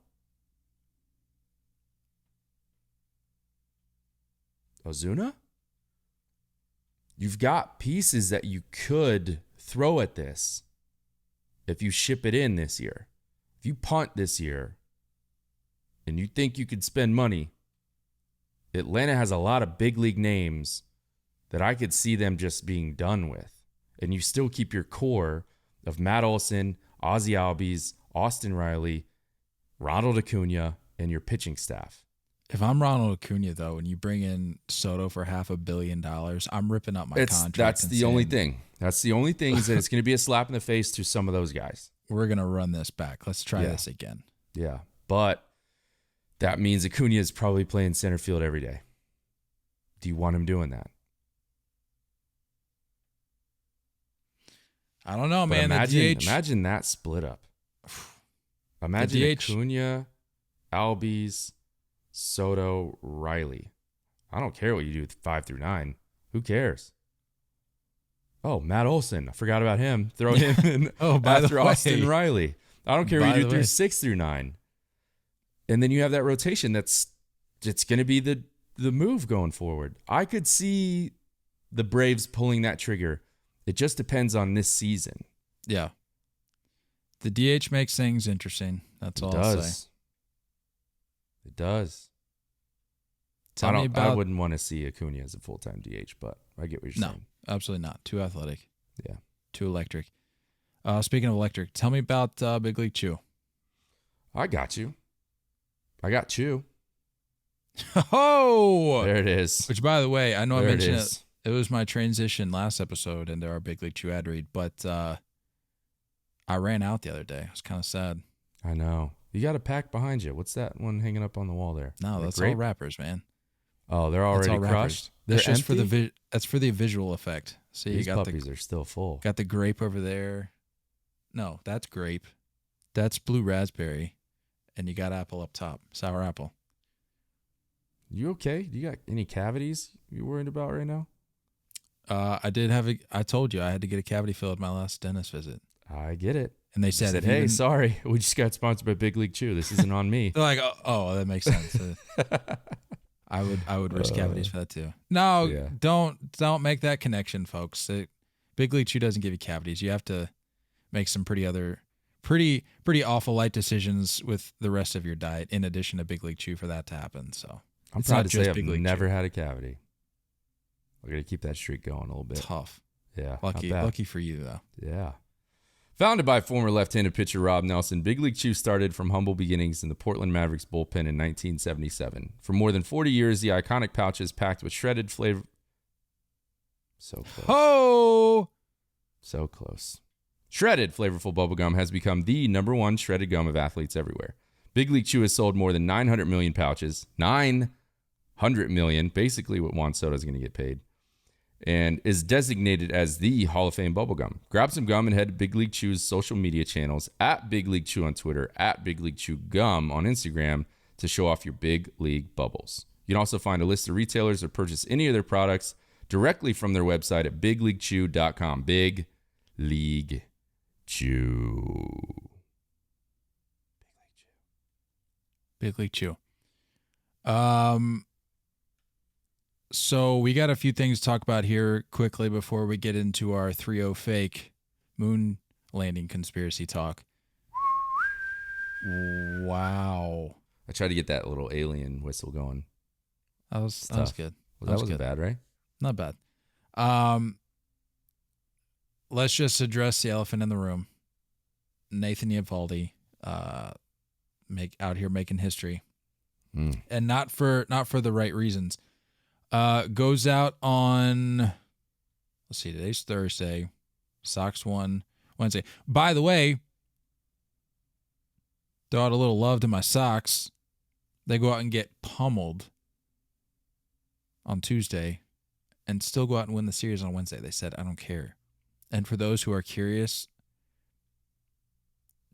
Ozuna. You've got pieces that you could throw at this if you ship it in this year. If you punt this year and you think you could spend money, Atlanta has a lot of big league names that I could see them just being done with. And you still keep your core of Matt Olson, Ozzie Albies, Austin Riley, Ronald Acuna, and your pitching staff. If I'm Ronald Acuna, though, and you bring in Soto for $500 million, I'm ripping up my contract. That's the only thing. That's the only thing is that it's going to be a slap in the face to some of those guys. We're going to run this back. Let's try this again. Yeah. But that means Acuna is probably playing center field every day. Do you want him doing that? I don't know, But man. Imagine that split up. Imagine Acuna, Albies, Soto, Riley. I don't care what you do with 5 through 9. Who cares? Oh, Matt Olson. I forgot about him. Throw him in after Austin Riley. I don't care what you do through 6 through 9. And then you have that rotation it's going to be the move going forward. I could see the Braves pulling that trigger. It just depends on this season. Yeah. The DH makes things interesting. That's all I'll say. It does. I wouldn't want to see Acuna as a full-time DH, but I get what you're saying. No, absolutely not. Too athletic. Yeah. Too electric. Speaking of electric, tell me about Big League Chew. I got you. I got Chew. Oh! There it is. Which, by the way, I know I mentioned it. It was my transition last episode into our Big League Chew ad read, but I ran out the other day. I was kind of sad. I know. You got a pack behind you. What's that one hanging up on the wall there? No, that's all wrappers, man. Oh, they're already crushed. That's just for that's for the visual effect. See, these puppies are still full. Got the grape over there. No, that's grape. That's blue raspberry, and you got apple up top, sour apple. You okay? You got any cavities you worried about right now? I did have I told you I had to get a cavity filled at my last dentist visit. I get it. And they said, hey, sorry, we just got sponsored by Big League Chew. This isn't on me. They're like, oh, that makes sense. I would risk cavities for that too. No, don't make that connection, folks. Big League Chew doesn't give you cavities. You have to make some pretty awful light decisions with the rest of your diet in addition to Big League Chew for that to happen. So I'm proud to say I've never had a cavity. We're gonna keep that streak going a little bit. Tough. Yeah. Lucky for you though. Yeah. Founded by former left-handed pitcher Rob Nelson, Big League Chew started from humble beginnings in the Portland Mavericks bullpen in 1977. For more than 40 years, the iconic pouches packed with shredded flavor. So close. Oh! So close. Shredded flavorful bubblegum has become the #1 shredded gum of athletes everywhere. Big League Chew has sold more than 900 million pouches. 900 million, basically what Juan Soto is going to get paid. And is designated as the Hall of Fame bubblegum. Grab some gum and head to Big League Chew's social media channels, at Big League Chew on Twitter, at Big League Chew Gum on Instagram, to show off your Big League bubbles. You can also find a list of retailers or purchase any of their products directly from their website at bigleaguechew.com. Big League Chew. Big League Chew. So we got a few things to talk about here quickly before we get into our 3-0 fake moon landing conspiracy talk. Wow. I tried to get that little alien whistle going. That was good. Well, that wasn't bad, right? Not bad. Let's just address the elephant in the room. Nathan Eovaldi, out here making history. And not for the right reasons. Goes out on, let's see, today's Thursday. Sox won Wednesday. By the way, throw out a little love to my Sox. They go out and get pummeled on Tuesday and still go out and win the series on Wednesday. They said, I don't care. And for those who are curious,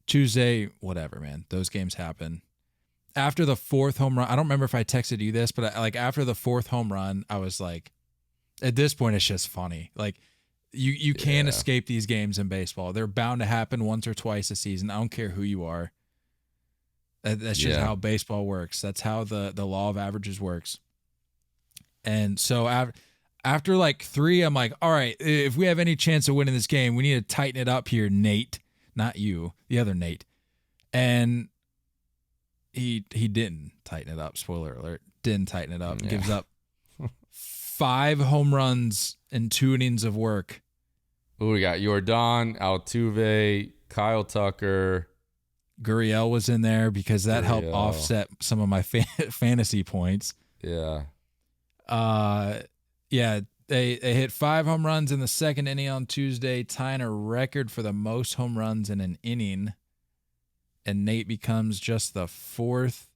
Tuesday, whatever, man. Those games happen. After the fourth home run, I don't remember if I texted you this, but after the fourth home run, I was like, at this point, it's just funny. Like, you can't escape these games in baseball. They're bound to happen once or twice a season. I don't care who you are. That's just how baseball works. That's how the law of averages works. And so after like 3, I'm like, all right, if we have any chance of winning this game, we need to tighten it up here, Nate. Not you, the other Nate. And he didn't tighten it up. Spoiler alert. Didn't tighten it up. Yeah. Gives up 5 home runs in 2 innings of work. Who we got? Yordan, Altuve, Kyle Tucker. Gurriel was in there because that helped offset some of my fantasy points. Yeah. They hit 5 home runs in the second inning on Tuesday, tying a record for the most home runs in an inning. And Nate becomes just the 4th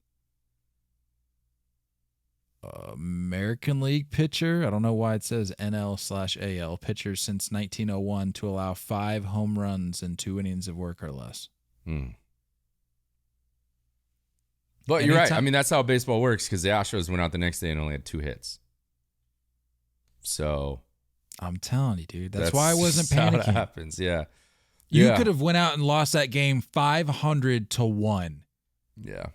American League pitcher. I don't know why it says NL/AL pitcher since 1901 to allow 5 home runs in 2 innings of work or less. But you're right. I mean, that's how baseball works because the Astros went out the next day and only had 2 hits. So I'm telling you, dude. That's why I wasn't panicking. How that happens, yeah. You could have went out and lost that game 500-1. Yeah.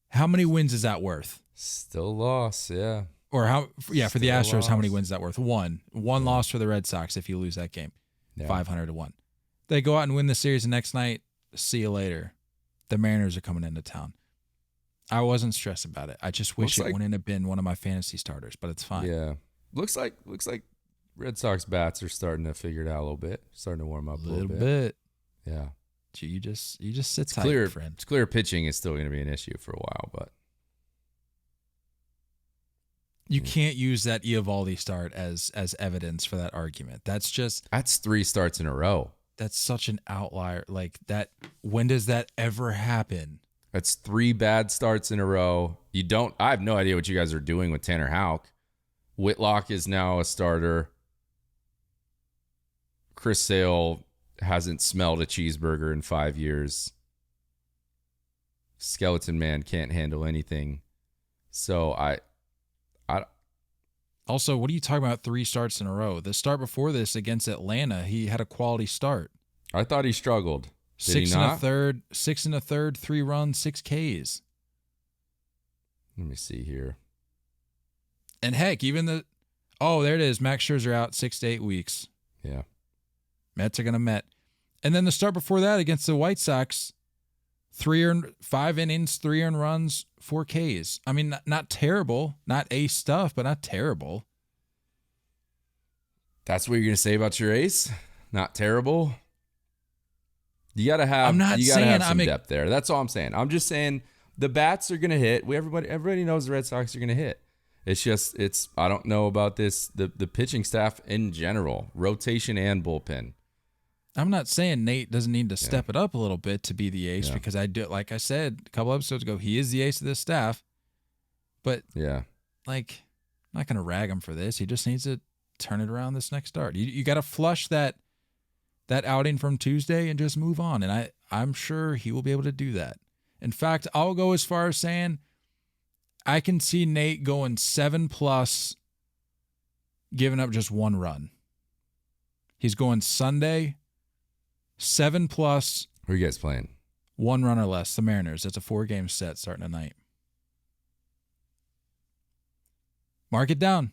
How many wins is that worth? Still loss, yeah. Or for the Astros, how many wins is that worth? 1. 1 loss for the Red Sox if you lose that game. 500-1. They go out and win the series the next night. See you later. The Mariners are coming into town. I wasn't stressed about it. I just wish it wouldn't have been one of my fantasy starters, but it's fine. Yeah. Looks like Red Sox bats are starting to figure it out a little bit. Starting to warm up a little bit. Yeah. You just sit tight, friend. It's clear pitching is still going to be an issue for a while, but you can't use that Eovaldi start as evidence for that argument. That's 3 starts in a row. That's such an outlier. Like that. When does that ever happen? That's 3 bad starts in a row. I have no idea what you guys are doing with Tanner Houck. Whitlock is now a starter. Chris Sale hasn't smelled a cheeseburger in 5 years. Skeleton Man can't handle anything. So Also, what are you talking about 3 starts in a row? The start before this against Atlanta, he had a quality start. I thought he struggled. Did 6 he not? 6 1/3, 3 runs, 6 Ks. Let me see here. And heck, even there it is. Max Scherzer out 6 to 8 weeks. Yeah. Mets are going to Met. And then the start before that against the White Sox, 5 innings, 3 earned runs, 4 Ks. I mean, not terrible. Not ace stuff, but not terrible. That's what you're going to say about your ace? Not terrible? You got to have some depth there. That's all I'm saying. I'm just saying the bats are going to hit. Everybody knows the Red Sox are going to hit. I don't know about this, the pitching staff in general, rotation and bullpen. I'm not saying Nate doesn't need to step it up a little bit to be the ace because like I said a couple episodes ago, he is the ace of this staff. But I'm not going to rag him for this. He just needs to turn it around this next start. You got to flush that outing from Tuesday and just move on. And I'm sure he will be able to do that. In fact, I'll go as far as saying I can see Nate going 7+, giving up just 1 run. He's going Sunday, 7+. Who are you guys playing? 1 run or less. The Mariners. It's a 4-game set starting tonight. Mark it down.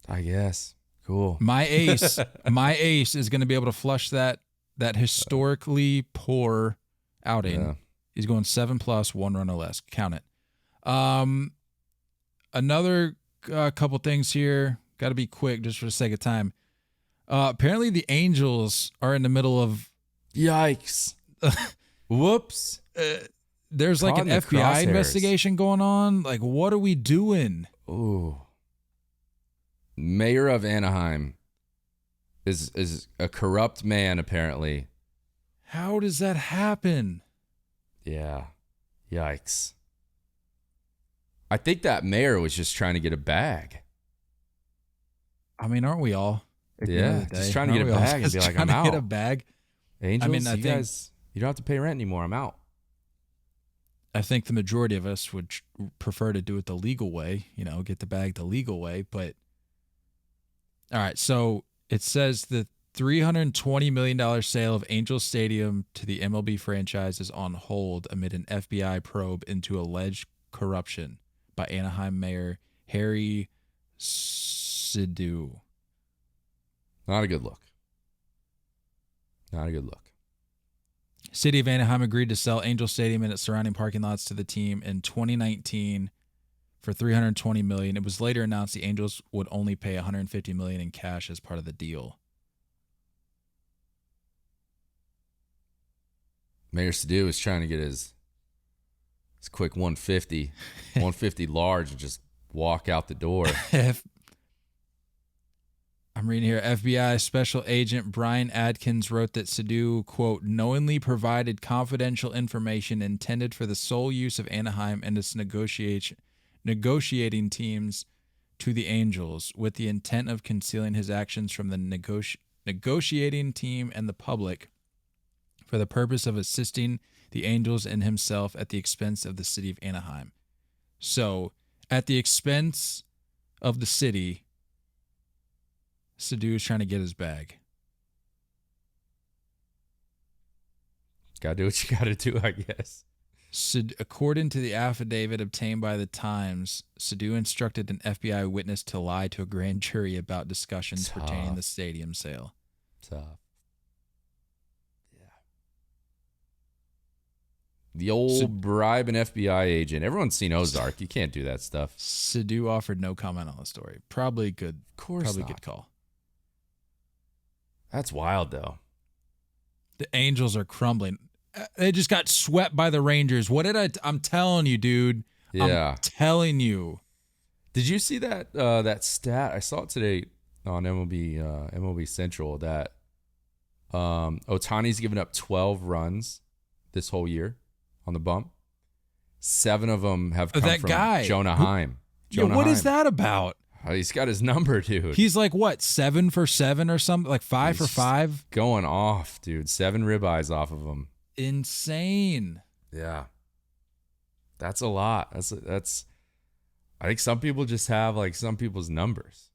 I guess. Cool. My ace is going to be able to flush that historically poor outing. Yeah. He's going 7+, 1 run or less. Count it. Another couple things here. Got to be quick just for the sake of time. Apparently the Angels are in the middle of... Yikes. Whoops. There's like an FBI investigation going on. Like, what are we doing? Ooh. Mayor of Anaheim is a corrupt man, apparently. How does that happen? Yeah. Yikes. I think that mayor was just trying to get a bag. I mean, aren't we all? Yeah, just trying to get a bag and be like, I'm out. Get a bag. Angels, I think, you don't have to pay rent anymore. I'm out. I think the majority of us would prefer to do it the legal way, get the bag the legal way. But all right, so it says the $320 million sale of Angels Stadium to the MLB franchise is on hold amid an FBI probe into alleged corruption by Anaheim Mayor Harry Sidhu. Not a good look. Not a good look. City of Anaheim agreed to sell Angel Stadium and its surrounding parking lots to the team in 2019 for $320 million. It was later announced the Angels would only pay $150 million in cash as part of the deal. Mayor Sidhu is trying to get his quick 150 large and just walk out the door. I'm reading here. FBI Special Agent Brian Adkins wrote that Sidhu, quote, knowingly provided confidential information intended for the sole use of Anaheim and its negotiating teams to the Angels with the intent of concealing his actions from the negotiating team and the public for the purpose of assisting the Angels and himself at the expense of the city of Anaheim. So, at the expense of the city, Sidhu is trying to get his bag. Gotta do what you gotta do, I guess. According to the affidavit obtained by the Times, Sidhu instructed an FBI witness to lie to a grand jury about discussions pertaining to the stadium sale. Tough. Yeah. The old bribe an FBI agent. Everyone's seen Ozark. You can't do that stuff. Sidhu offered no comment on the story. Probably good. Of course Probably not. Good call. That's wild, though. The Angels are crumbling. They just got swept by the Rangers. I'm telling you, dude. Yeah. I'm telling you. Did you see that that stat? I saw it today on MLB Central that Ohtani's given up 12 runs this whole year on the bump. 7 of them have come from Jonah Heim. What is that about? He's got his number, dude. He's like, what, 7 for 7 or something? Like 5 for 5? Going off, dude. 7 ribeyes off of him. Insane. Yeah. That's a lot. That's. I think some people just have like some people's numbers.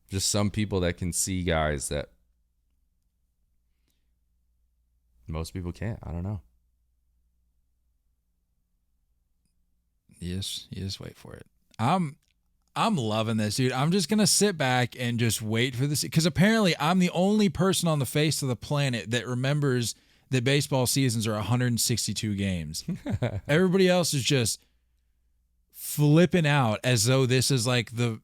Just some people that can see guys that most people can't. I don't know. You just wait for it. I'm loving this, dude. I'm just going to sit back and just wait for this. Because apparently I'm the only person on the face of the planet that remembers that baseball seasons are 162 games. Everybody else is just flipping out as though this is like the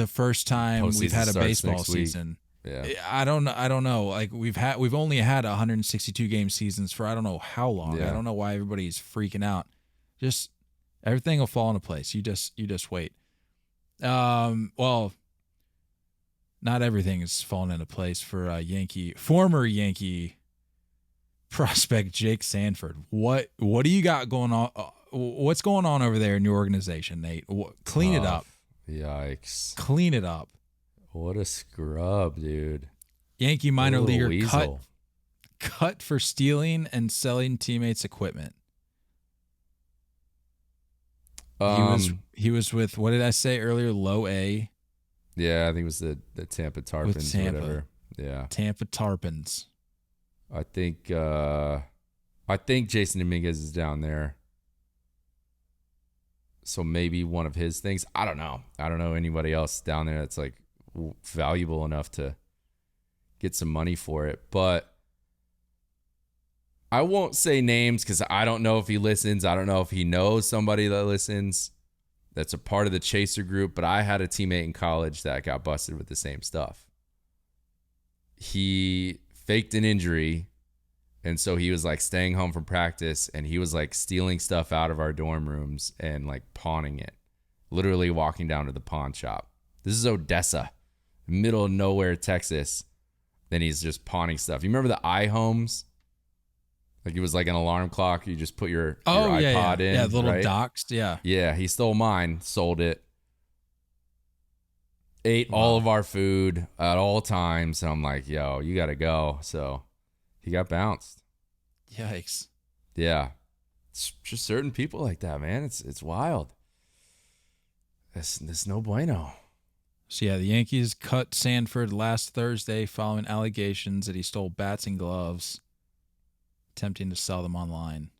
first time we've had a baseball season. Yeah. I don't know. Like we've only had 162 game seasons for I don't know how long. Yeah. I don't know why everybody's freaking out. Just everything will fall into place. You just wait. Well, not everything is falling into place for former Yankee prospect Jake Sanford. What do you got going on? What's going on over there in your organization, Nate? Clean it up. Yikes. Clean it up. What a scrub, dude. Yankee minor leaguer weasel. cut for stealing and selling teammates' equipment. He was with, what did I say earlier? Low A. Yeah, I think it was the Tampa Tarpons or whatever. Yeah. Tampa Tarpons. I think Jason Dominguez is down there. So maybe one of his things. I don't know. I don't know anybody else down there that's like valuable enough to get some money for it. But I won't say names because I don't know if he listens. I don't know if he knows somebody that listens that's a part of the Chaser group. But I had a teammate in college that got busted with the same stuff. He faked an injury, and so he was like staying home from practice, and he was like stealing stuff out of our dorm rooms and like pawning it. Literally walking down to the pawn shop. This is Odessa, middle of nowhere, Texas. Then he's just pawning stuff. You remember the iHomes? Like it was like an alarm clock. You just put your iPod in. Yeah, the little right? doxed. Yeah. Yeah, he stole mine, sold it. ate all of our food at all times. And I'm like, yo, you got to go. So he got bounced. Yikes. Yeah. It's just certain people like that, man. It's wild. It's no bueno. So, yeah, the Yankees cut Sanford last Thursday following allegations that he stole bats and gloves, attempting to sell them online.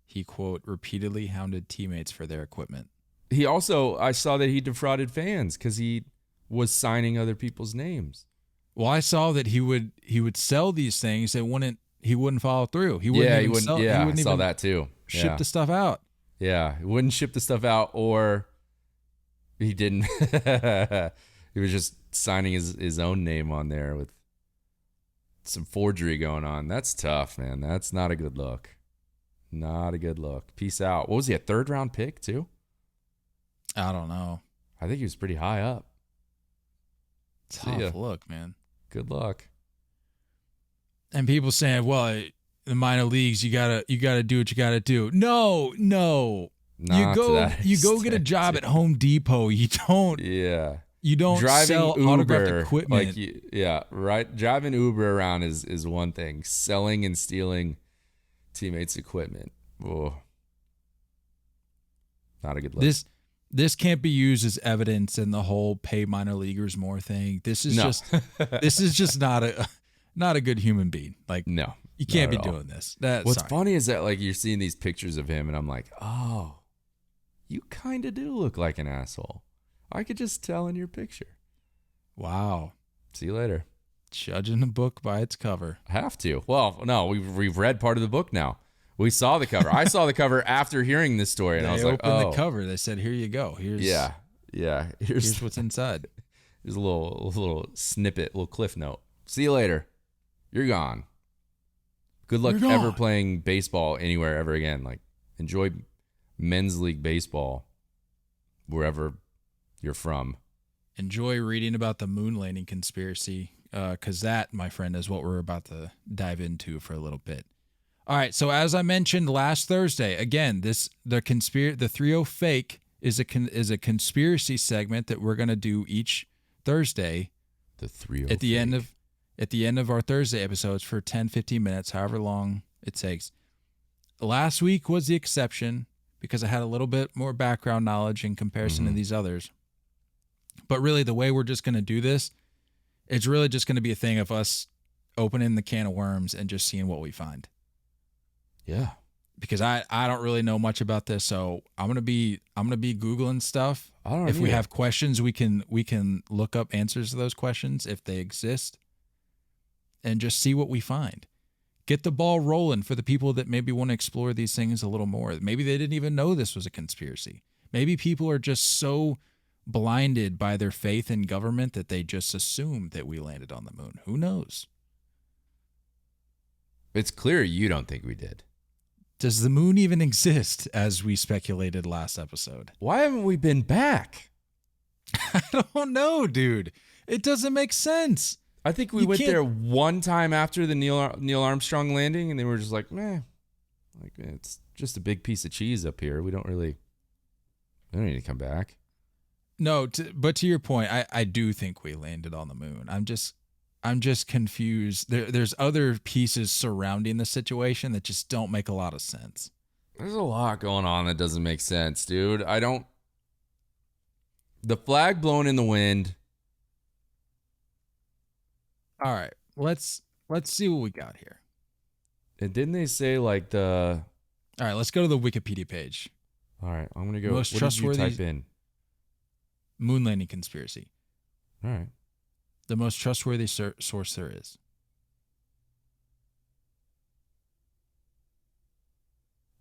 He, quote, repeatedly hounded teammates for their equipment. He also, I saw that he defrauded fans because he was signing other people's names. Well, I saw that he would sell these things that he wouldn't follow through. He wouldn't sell, yeah, he wouldn't I saw even that too. ship the stuff out. Yeah, he wouldn't ship the stuff out, or he didn't. He was just signing his own name on there with some forgery going on. That's tough, man. That's not a good look. Not a good look. Peace out. What was he, a 3rd round pick too? I don't know. I think he was pretty high up. Tough look, man. Good luck. And people saying, well, in the minor leagues, you gotta do what you gotta do. No. You go get a job at Home Depot. You don't. Yeah. You don't sell autographed equipment. Driving Uber around is one thing. Selling and stealing teammates' equipment. Oh. Not a good look. This can't be used as evidence in the whole pay minor leaguers more thing. This is just not a good human being. Like, no, you can't be doing this. What's funny is that like you're seeing these pictures of him, and I'm like, oh, you kind of do look like an asshole. I could just tell in your picture. Wow. See you later. Judging a book by its cover. I have to. Well, no, we've read part of the book now. We saw the cover. I saw the cover after hearing this story, and I was like, "Oh!" They opened the cover. They said, "Here you go. Here's Here's what's inside." Here's a little snippet, a little cliff note. See you later. You're gone. Good luck ever playing baseball anywhere ever again. Like, enjoy men's league baseball wherever you're from. Enjoy reading about the moon landing conspiracy, because that, my friend, is what we're about to dive into for a little bit. All right, so as I mentioned last Thursday, again, the 30 Fake is a conspiracy segment that we're going to do each Thursday. The 30 at the end of our Thursday episodes for 10, 15 minutes, however long it takes. Last week was the exception because I had a little bit more background knowledge in comparison to these others. But really, the way we're just going to do this, it's really just going to be a thing of us opening the can of worms and just seeing what we find. Yeah. Because I don't really know much about this, so I'm gonna be Googling stuff. If we have questions, we can look up answers to those questions if they exist, and just see what we find. Get the ball rolling for the people that maybe want to explore these things a little more. Maybe they didn't even know this was a conspiracy. Maybe people are just so blinded by their faith in government that they just assume that we landed on the moon. Who knows? It's clear you don't think we did. Does the moon even exist, as we speculated last episode? Why haven't we been back? I don't know, dude. It doesn't make sense. I think we went there one time after the Neil Armstrong landing, and they were just like, meh. Like, it's just a big piece of cheese up here. We don't need to come back. No, but to your point, I do think we landed on the moon. I'm just confused. There's other pieces surrounding the situation that just don't make a lot of sense. There's a lot going on that doesn't make sense, dude. The flag blowing in the wind. All right, let's see what we got here. And didn't they say like the? All right, let's go to the Wikipedia page. All right, I'm gonna go. Most what trustworthy. Did you type in? Moon landing conspiracy. All right. The most trustworthy source there is.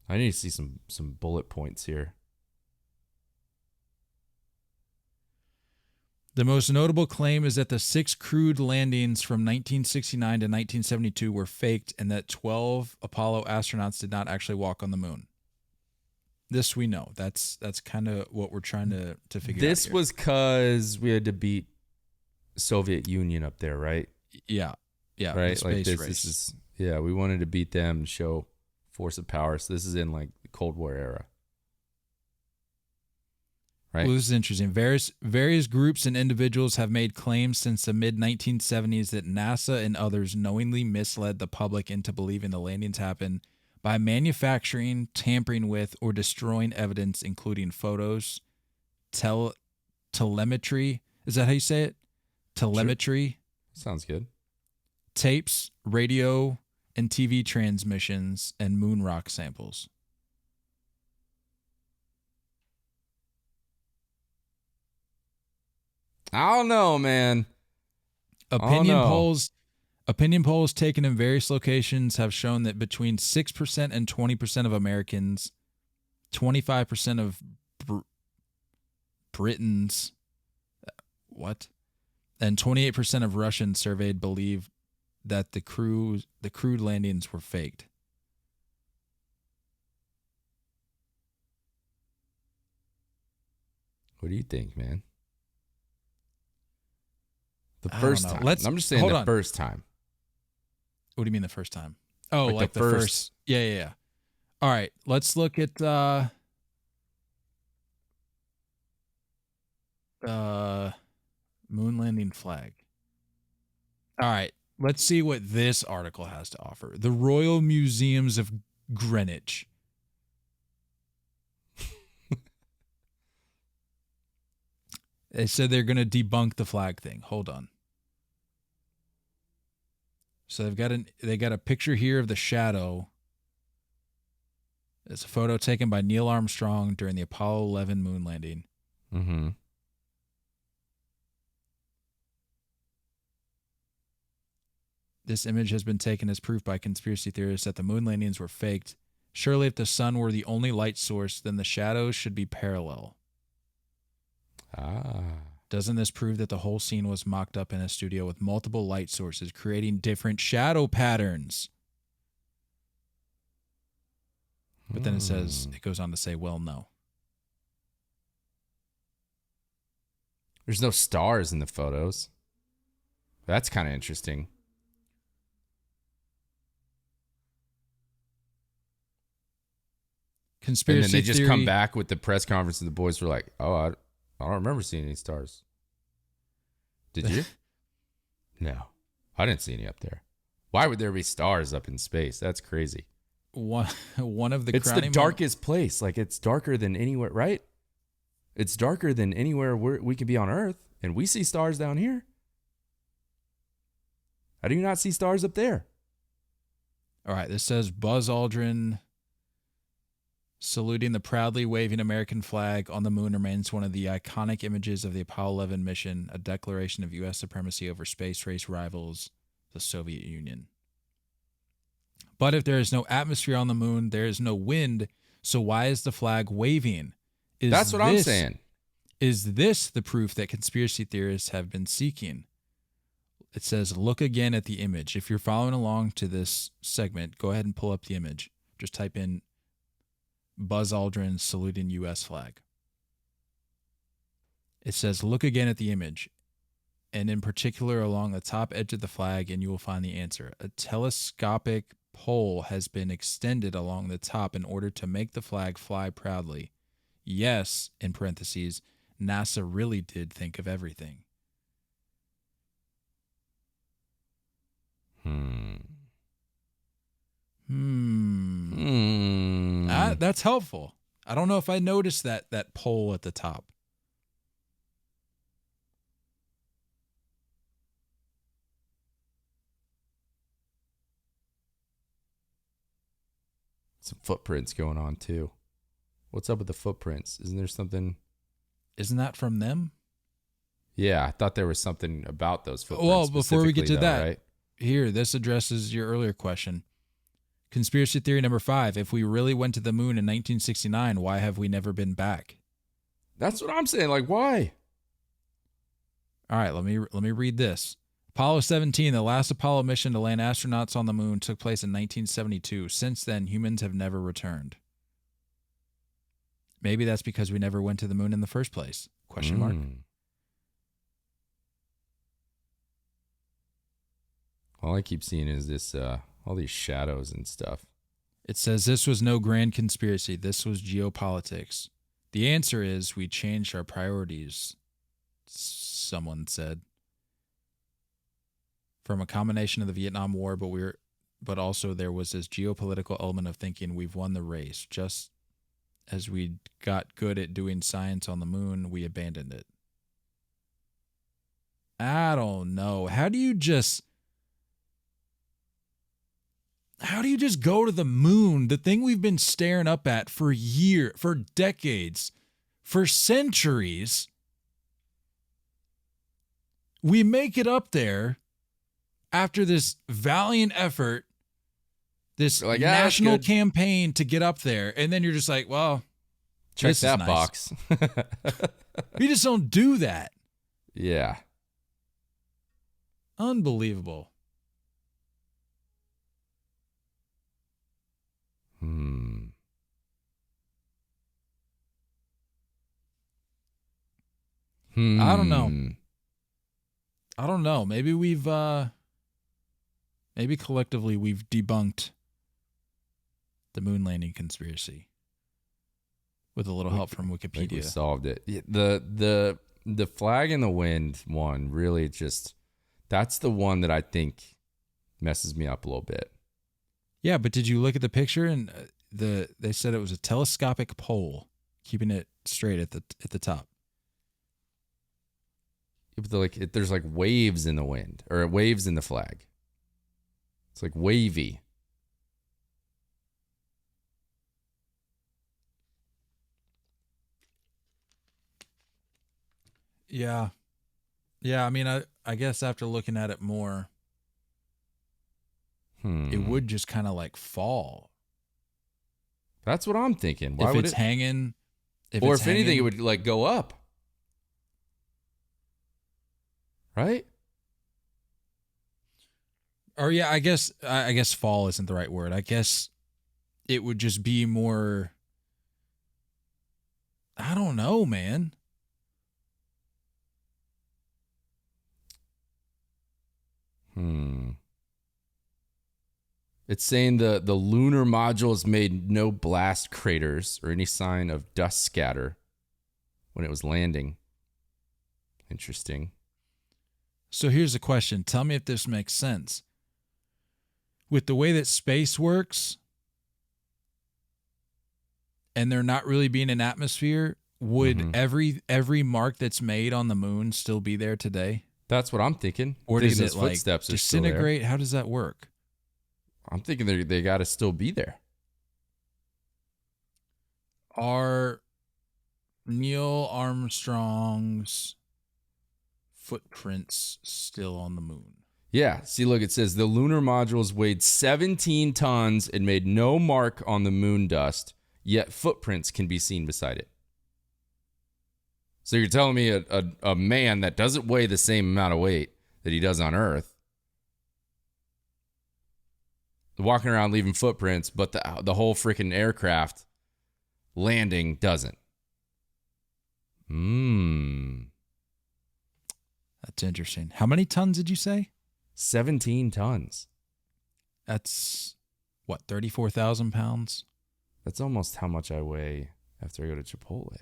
I need to see some bullet points here. The most notable claim is that the 6 crewed landings from 1969 to 1972 were faked and that 12 Apollo astronauts did not actually walk on the moon. This we know. That's kind of what we're trying to figure out. This was because we had to beat Soviet Union up there, right? Yeah. Right. Like this is we wanted to beat them and show force of power. So this is in like the Cold War era, right? Well, this is interesting. Various groups and individuals have made claims since the mid-1970s that NASA and others knowingly misled the public into believing the landings happened by manufacturing, tampering with, or destroying evidence, including photos, telemetry. Is that how you say it? Telemetry. Sure. Sounds good. Tapes, radio, and TV transmissions, and moon rock samples. I don't know, man. Opinion polls taken in various locations have shown that between 6% and 20% of Americans, 25% of Britons, and 28% of Russians surveyed believe that the crewed landings were faked. What do you think, man? The first time. I'm just saying first time. What do you mean the first time? Oh, like the first. Yeah. All right, let's look at moon landing flag. All right, let's see what this article has to offer. The Royal Museums of Greenwich. They said they're going to debunk the flag thing. Hold on. So they got a picture here of the shadow. It's a photo taken by Neil Armstrong during the Apollo 11 moon landing. Mm-hmm. This image has been taken as proof by conspiracy theorists that the moon landings were faked. Surely if the sun were the only light source, then the shadows should be parallel. Doesn't this prove that the whole scene was mocked up in a studio with multiple light sources, creating different shadow patterns? But then it goes on to say, well, no. There's no stars in the photos. That's kind of interesting. Conspiracy and then they just theory. come back with the press conference and the boys were like, oh, I don't remember seeing any stars. Did you? No, I didn't see any up there. Why would there be stars up in space? That's crazy. One of the it's the darkest place. Like, it's darker than anywhere, right? It's darker than anywhere we could be on Earth, and we see stars down here. How do you not see stars up there? All right, this says Buzz Aldrin saluting the proudly waving American flag on the moon remains one of the iconic images of the Apollo 11 mission, a declaration of U.S. supremacy over space race rivals, the Soviet Union. But if there is no atmosphere on the moon, there is no wind, so why is the flag waving? That's what I'm saying. Is this the proof that conspiracy theorists have been seeking? It says, look again at the image. If you're following along to this segment, go ahead and pull up the image. Just type in Buzz Aldrin saluting U.S. flag. It says, look again at the image, and in particular along the top edge of the flag, and you will find the answer. A telescopic pole has been extended along the top in order to make the flag fly proudly. Yes, in parentheses, NASA really did think of everything. That's helpful. I don't know if I noticed that pole at the top. Some footprints going on too. What's up with the footprints? Isn't there something? Isn't that from them? Yeah, I thought there was something about those footprints. Well, before we get to that, right? Here, this addresses your earlier question. Conspiracy theory number 5. If we really went to the moon in 1969, why have we never been back? That's what I'm saying. Like, why? All right, let me read this. Apollo 17, the last Apollo mission to land astronauts on the moon, took place in 1972. Since then, humans have never returned. Maybe that's because we never went to the moon in the first place? Question mark. All I keep seeing is this, all these shadows and stuff. It says this was no grand conspiracy. This was geopolitics. The answer is we changed our priorities, someone said. From a combination of the Vietnam War, but also there was this geopolitical element of thinking we've won the race. Just as we got good at doing science on the moon, we abandoned it. I don't know. How do you just go to the moon, the thing we've been staring up at for decades, for centuries? We make it up there after this valiant effort, this national campaign to get up there, and then you're just like, well, check that nice. box. We just don't do that. Yeah. Unbelievable. I don't know. Maybe maybe collectively we've debunked the moon landing conspiracy with a little help from Wikipedia. I think we solved it. The flag in the wind one really that's the one that I think messes me up a little bit. Yeah, but did you look at the picture and they said it was a telescopic pole keeping it straight at the top. But there's like waves in the wind or waves in the flag. It's like wavy. Yeah. I mean, I guess after looking at it more, it would just kind of like fall. That's what I'm thinking. Why if would it's it hanging? If anything, it would like go up, right? Or yeah, I guess fall isn't the right word. I guess it would just be more. I don't know, man. It's saying the lunar modules made no blast craters or any sign of dust scatter when it was landing. Interesting. So here's a question. Tell me if this makes sense. With the way that space works, and there not really being an atmosphere, would every mark that's made on the moon still be there today? That's what I'm thinking. Or does it like footsteps disintegrate? How does that work? I'm thinking they got to still be there. Are Neil Armstrong's footprints still on the moon? Yeah. See, look, it says the lunar modules weighed 17 tons and made no mark on the moon dust, yet footprints can be seen beside it. So you're telling me a man that doesn't weigh the same amount of weight that he does on Earth, walking around leaving footprints, but the whole freaking aircraft landing doesn't. That's interesting. How many tons did you say? 17 tons. That's what, 34,000 pounds? That's almost how much I weigh after I go to Chipotle.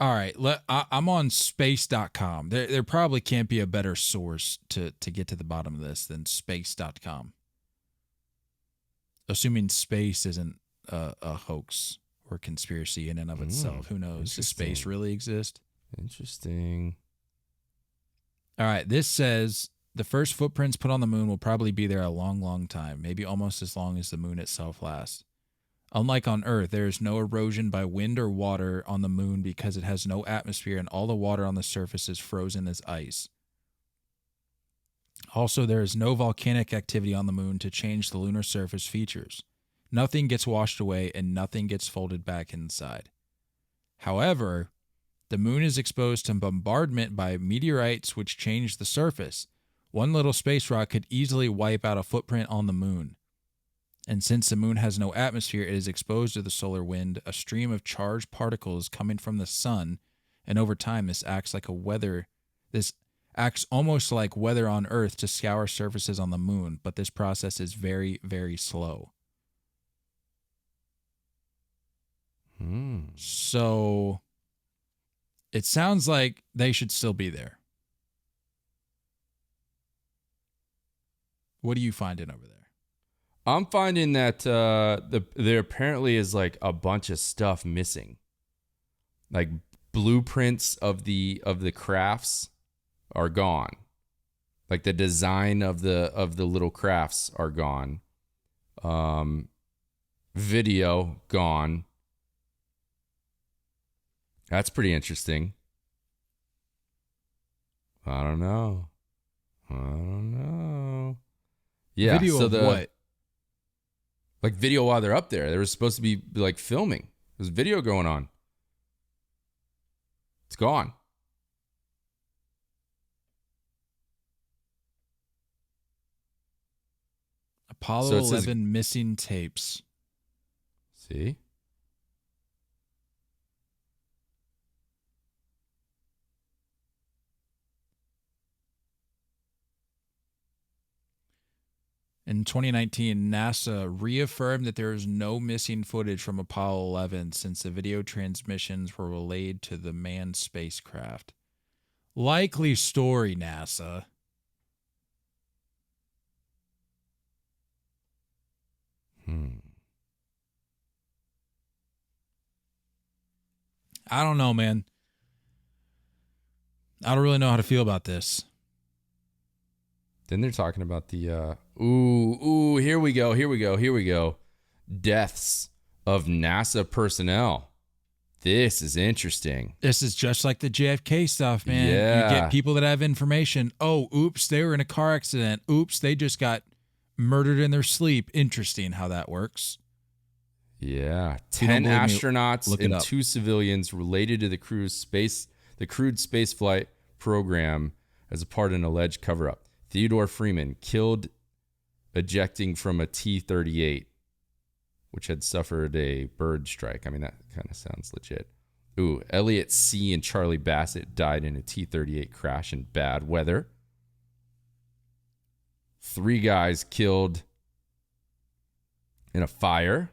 All right, I'm on space.com. There probably can't be a better source to get to the bottom of this than space.com. Assuming space isn't a hoax or conspiracy in and of itself. Who knows? Does space really exist? Interesting. All right, this says the first footprints put on the moon will probably be there a long, long time, maybe almost as long as the moon itself lasts. Unlike on Earth, there is no erosion by wind or water on the moon because it has no atmosphere and all the water on the surface is frozen as ice. Also, there is no volcanic activity on the moon to change the lunar surface features. Nothing gets washed away and nothing gets folded back inside. However, the moon is exposed to bombardment by meteorites which change the surface. One little space rock could easily wipe out a footprint on the moon. And since the moon has no atmosphere, it is exposed to the solar wind, a stream of charged particles coming from the sun, and over time this acts almost like weather on Earth to scour surfaces on the moon, but this process is very, very slow. So it sounds like they should still be there. What are you finding over there? I'm finding that there apparently is like a bunch of stuff missing. Like blueprints of the crafts are gone. Like the design of the little crafts are gone. Video gone. That's pretty interesting. I don't know. Yeah. Video so of what? Like video while they're up there. They were supposed to be like filming. There's video going on. It's gone. Apollo 11 missing tapes. See? In 2019, NASA reaffirmed that there is no missing footage from Apollo 11 since the video transmissions were relayed to the manned spacecraft. Likely story, NASA. I don't know, man. I don't really know how to feel about this. Then they're talking about the here we go. Deaths of NASA personnel. This is interesting. This is just like the JFK stuff, man. Yeah. You get people that have information. Oh, oops, they were in a car accident. Oops, they just got murdered in their sleep. Interesting how that works. Yeah. 10 astronauts and up. 2 civilians related to the crewed space flight program as a part of an alleged cover-up. Theodore Freeman killed ejecting from a T-38, which had suffered a bird strike. I mean, that kind of sounds legit. Ooh, Elliot C. and Charlie Bassett died in a T-38 crash in bad weather. 3 guys killed in a fire.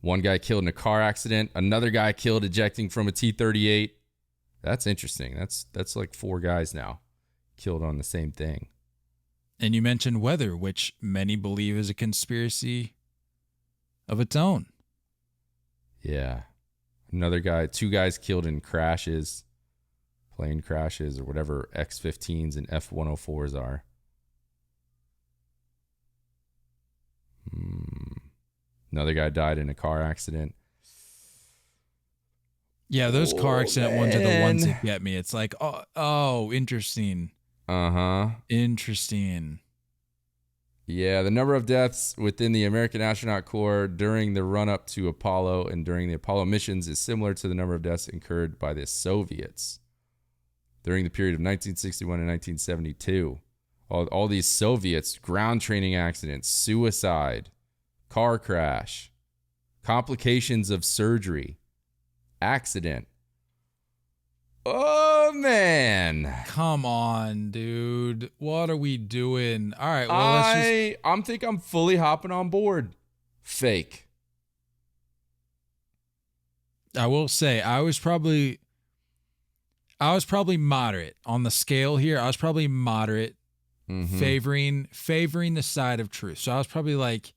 1 guy killed in a car accident. Another guy killed ejecting from a T-38. That's interesting. That's like 4 guys now killed on the same thing. And you mentioned weather, which many believe is a conspiracy of its own. Yeah. Another guy, 2 guys killed in crashes, plane crashes, or whatever X-15s and F-104s are. Another guy died in a car accident. Yeah, those car accident ones are the ones that get me. It's like, oh, interesting. Interesting. Yeah, the number of deaths within the American Astronaut Corps during the run-up to Apollo and during the Apollo missions is similar to the number of deaths incurred by the Soviets during the period of 1961 and 1972. All these Soviets, ground training accidents, suicide, car crash, complications of surgery, accident. Oh, man. Come on, dude. What are we doing? All right, well, I'm fully hopping on board. Fake. I will say, I was probably moderate on the scale here. I was probably moderate, favoring the side of truth. So I was probably like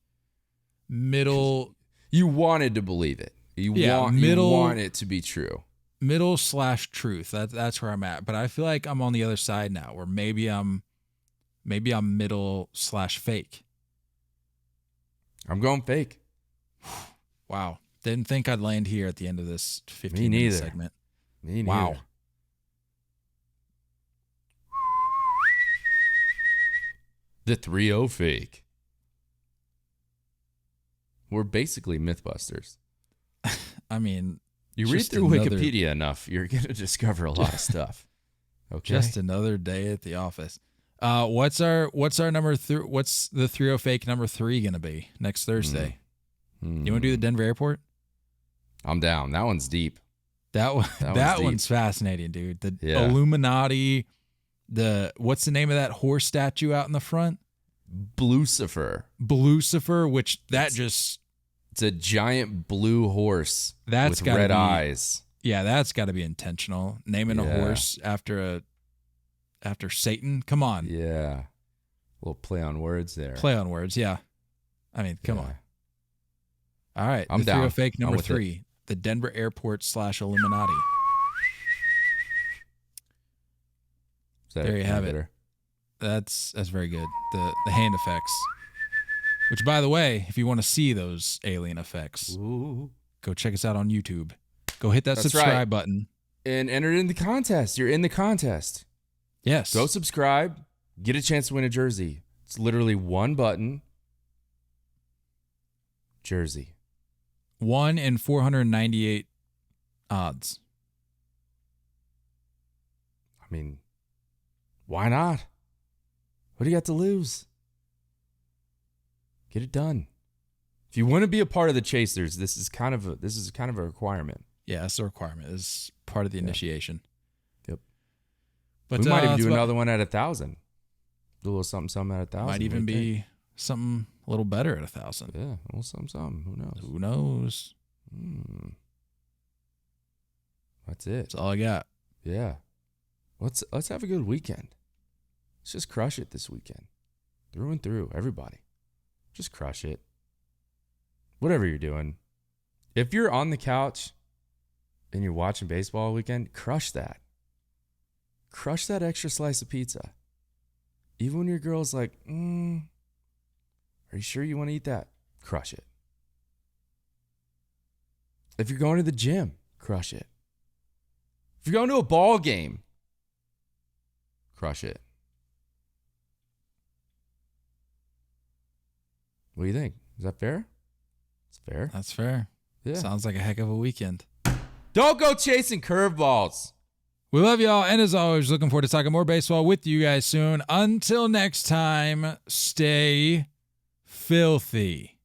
middle. You wanted to believe it. You want it to be true. Middle/truth. That's where I'm at. But I feel like I'm on the other side now, where maybe I'm middle/fake. I'm going fake. Wow. Didn't think I'd land here at the end of this 15-minute segment. Me neither. Wow. The 3-0 fake. We're basically Mythbusters. I mean, you read through Wikipedia enough, you're going to discover a lot of stuff. Okay. Just another day at the office. What's our number what's the 3-0 fake number 3 going to be next Thursday? You want to do the Denver airport? I'm down. That one's deep. That one's fascinating, dude. The Illuminati, what's the name of that horse statue out in the front? Blucifer, which that just It's a giant blue horse That's with red eyes. Yeah, that's got to be intentional. Naming a horse after Satan. Come on. Yeah. A little play on words there. Play on words, yeah. I mean, come on. All right. I'm the down. Fake number 3. The Denver Airport / Illuminati. There you have it. That's very good. The hand effects. Which, by the way, if you want to see those alien effects, go check us out on YouTube. Go hit that subscribe button. And enter in the contest. You're in the contest. Yes. Go subscribe. Get a chance to win a jersey. It's literally one button. Jersey. 1 in 498 odds. I mean, why not? What do you got to lose? Get it done. If you want to be a part of the Chasers, this is kind of a requirement. Yeah, it's a requirement. It's part of the initiation. Yep. But we might even do another one at 1,000. Do a little something at 1,000. Might even be something a little better at 1,000. Yeah, a little something. Who knows? Who knows? That's it. That's all I got. Yeah. Let's have a good weekend. Let's just crush it this weekend. Through and through, everybody. Just crush it. Whatever you're doing. If you're on the couch and you're watching baseball all weekend, crush that. Crush that extra slice of pizza. Even when your girl's like, are you sure you want to eat that? Crush it. If you're going to the gym, crush it. If you're going to a ball game, crush it. What do you think? Is that fair? It's fair. That's fair. Yeah. Sounds like a heck of a weekend. Don't go chasing curveballs. We love y'all, and as always, looking forward to talking more baseball with you guys soon. Until next time, stay filthy.